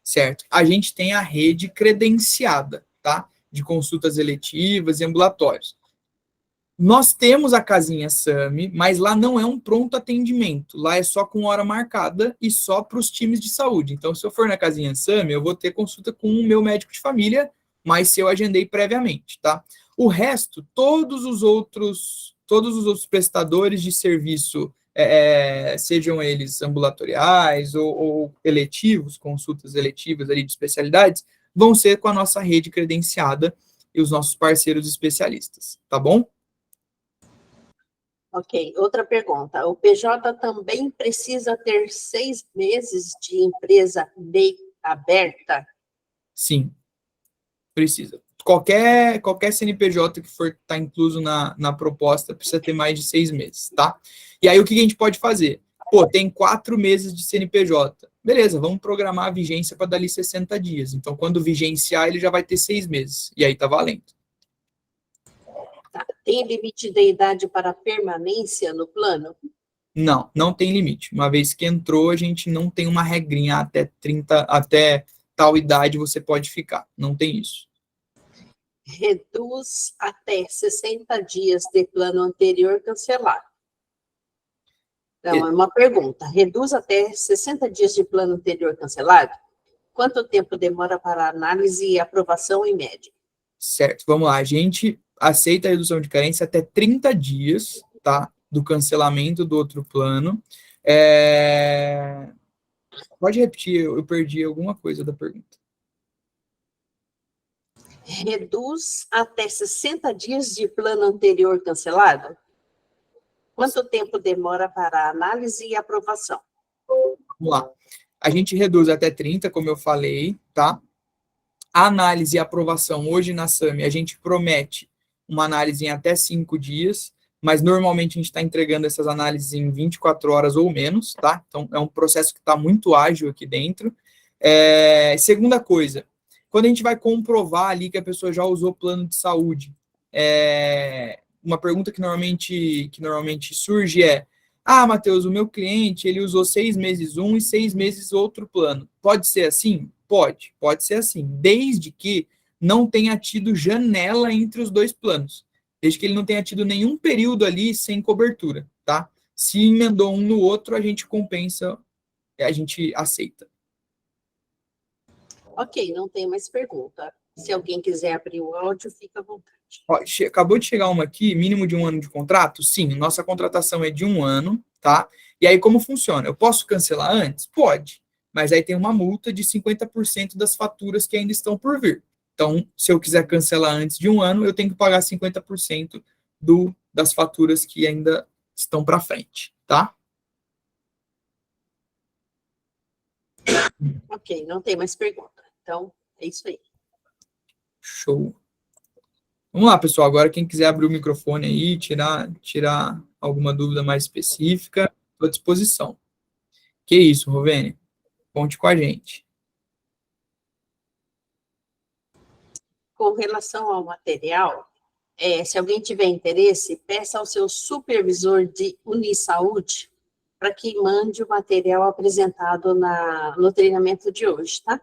Certo. A gente tem a rede credenciada, tá? De consultas eletivas e ambulatórios. Nós temos a casinha SAMI, mas lá não é um pronto atendimento. Lá é só com hora marcada e só para os times de saúde. Então, se eu for na casinha SAMI, eu vou ter consulta com o meu médico de família, mas se eu agendei previamente, tá? O resto, todos os outros prestadores de serviço, sejam eles ambulatoriais ou eletivos, consultas eletivas ali de especialidades, vão ser com a nossa rede credenciada e os nossos parceiros especialistas, tá bom? Ok, outra pergunta. O PJ também precisa ter 6 meses de empresa MEI aberta? Sim, precisa. Qualquer CNPJ que for estar incluso na proposta precisa ter mais de 6 meses, tá? E aí o que a gente pode fazer? Pô, tem 4 meses de CNPJ. Beleza, vamos programar a vigência para dali 60 dias. Então, quando vigenciar, ele já vai ter 6 meses. E aí tá valendo. Tá. Tem limite de idade para permanência no plano? Não, não tem limite. Uma vez que entrou, a gente não tem uma regrinha até tal idade você pode ficar. Não tem isso. Reduz até 60 dias de plano anterior cancelado. Então, é uma pergunta. Reduz até 60 dias de plano anterior cancelado? Quanto tempo demora para análise e aprovação em média? Certo, vamos lá. A gente aceita a redução de carência até 30 dias, tá? Do cancelamento do outro plano. Pode repetir, eu perdi alguma coisa da pergunta. Reduz até 60 dias de plano anterior cancelado? Quanto tempo demora para análise e aprovação? Vamos lá. A gente reduz até 30, como eu falei, tá? A análise e aprovação, hoje na SAMI, a gente promete uma análise em até 5 dias, mas normalmente a gente está entregando essas análises em 24 horas ou menos, tá? Então, é um processo que está muito ágil aqui dentro. Segunda coisa, quando a gente vai comprovar ali que a pessoa já usou plano de saúde, uma pergunta que normalmente surge é: Matheus, o meu cliente, ele usou 6 meses um e 6 meses outro plano. Pode ser assim? Pode ser assim, desde que não tenha tido janela entre os dois planos, desde que ele não tenha tido nenhum período ali sem cobertura, tá? Se emendou um no outro, a gente compensa, a gente aceita. Ok, não tem mais pergunta. Se alguém quiser abrir o áudio, fica à vontade. Ó, acabou de chegar uma aqui, mínimo de 1 ano de contrato? Sim, nossa contratação é de 1 ano, tá? E aí, como funciona? Eu posso cancelar antes? Pode, mas aí tem uma multa de 50% das faturas que ainda estão por vir. Então, se eu quiser cancelar antes de 1 ano, eu tenho que pagar 50% das faturas que ainda estão para frente, tá? Ok, não tem mais pergunta. Então, é isso aí. Show. Vamos lá, pessoal. Agora, quem quiser abrir o microfone aí, tirar alguma dúvida mais específica, estou à disposição. Que isso, Rovene? Conte com a gente. Com relação ao material, se alguém tiver interesse, peça ao seu supervisor de Unisaúde para que mande o material apresentado no treinamento de hoje, tá?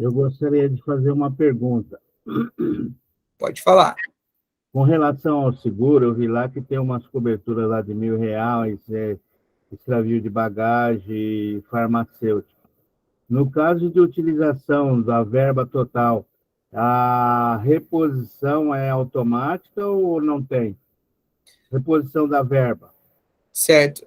Eu gostaria de fazer uma pergunta. Pode falar. Com relação ao seguro, eu vi lá que tem umas coberturas lá de R$ 1.000, extravio de bagagem, farmacêutico. No caso de utilização da verba total, a reposição é automática ou não tem? Reposição da verba. Certo.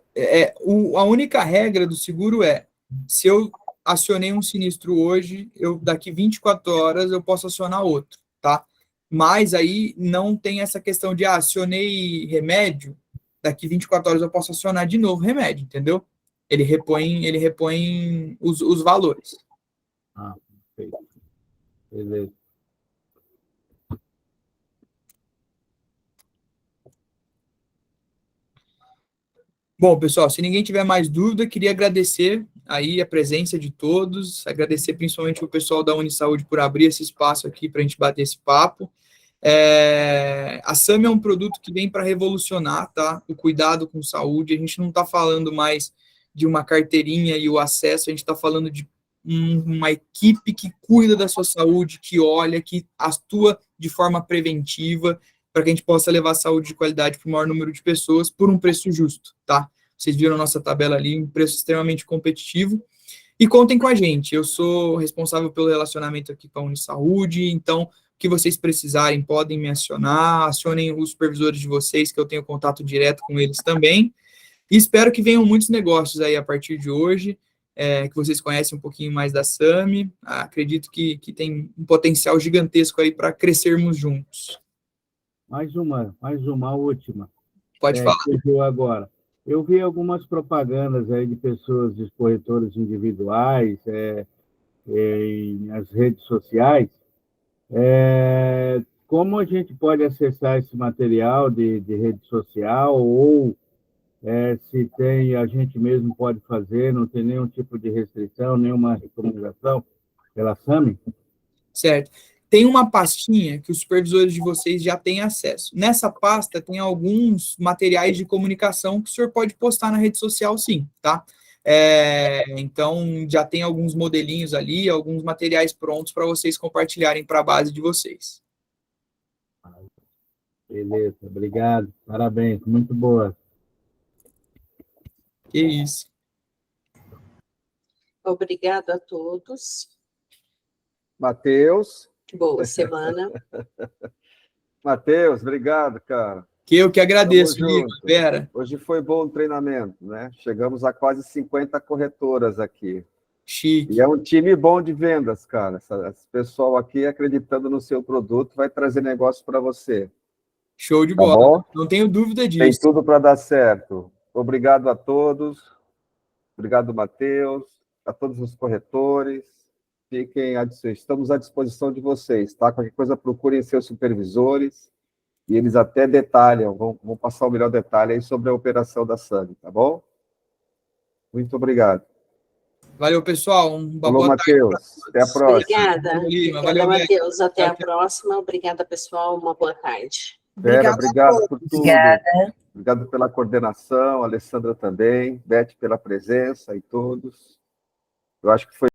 A única regra do seguro é, se eu acionei um sinistro hoje, daqui 24 horas eu posso acionar outro, tá? Mas aí não tem essa questão de, acionei remédio, daqui 24 horas eu posso acionar de novo remédio, entendeu? Ele repõe os valores. Perfeito. Beleza. Bom, pessoal, se ninguém tiver mais dúvida, queria agradecer aí a presença de todos, agradecer principalmente o pessoal da Unisaúde por abrir esse espaço aqui para a gente bater esse papo. A SAMI é um produto que vem para revolucionar, tá? O cuidado com saúde. A gente não está falando mais de uma carteirinha e o acesso, a gente está falando de uma equipe que cuida da sua saúde, que olha, que atua de forma preventiva, para que a gente possa levar saúde de qualidade para o maior número de pessoas por um preço justo, tá? Vocês viram a nossa tabela ali, um preço extremamente competitivo. E contem com a gente, eu sou responsável pelo relacionamento aqui com a Unisaúde, então, o que vocês precisarem, podem me acionar, acionem os supervisores de vocês, que eu tenho contato direto com eles também. E espero que venham muitos negócios aí a partir de hoje, que vocês conhecem um pouquinho mais da SAMI. Acredito que tem um potencial gigantesco aí para crescermos juntos. Mais uma última. Pode falar. Agora. Eu vi algumas propagandas aí de pessoas, de corretores individuais, nas redes sociais. Como a gente pode acessar esse material de rede social ou se tem, a gente mesmo pode fazer, não tem nenhum tipo de restrição, nenhuma recomendação pela SAMI? Certo. Tem uma pastinha que os supervisores de vocês já têm acesso. Nessa pasta tem alguns materiais de comunicação que o senhor pode postar na rede social, sim, tá? Então, já tem alguns modelinhos ali, alguns materiais prontos para vocês compartilharem para a base de vocês. Beleza, obrigado. Parabéns, muito boa. Que isso. Obrigado a todos. Matheus. Boa semana. Matheus, obrigado, cara. Que eu que agradeço, Tamo Igor, junto. Vera. Hoje foi bom o treinamento, né? Chegamos a quase 50 corretoras aqui. Chique. E é um time bom de vendas, cara. Esse pessoal aqui acreditando no seu produto vai trazer negócio para você. Show de Tá bola. bom? Não tenho dúvida disso. Tem tudo para dar certo. Obrigado a todos. Obrigado, Matheus. A todos os corretores. estamos à disposição de vocês, tá? Qualquer coisa, procurem seus supervisores, e eles até detalham, vão passar o melhor detalhe aí sobre a operação da SAMI, tá bom? Muito obrigado. Valeu, pessoal. Uma Falou, boa tarde. Matheus. Até a próxima. Obrigada. Lima. Obrigada, Valeu, Beth. Matheus. Até Tchau, a próxima. Obrigada, pessoal. Uma boa tarde. Vera, Obrigada. obrigado por tudo. Obrigada. Obrigado pela coordenação, a Alessandra também, Beth pela presença e todos. Eu acho que foi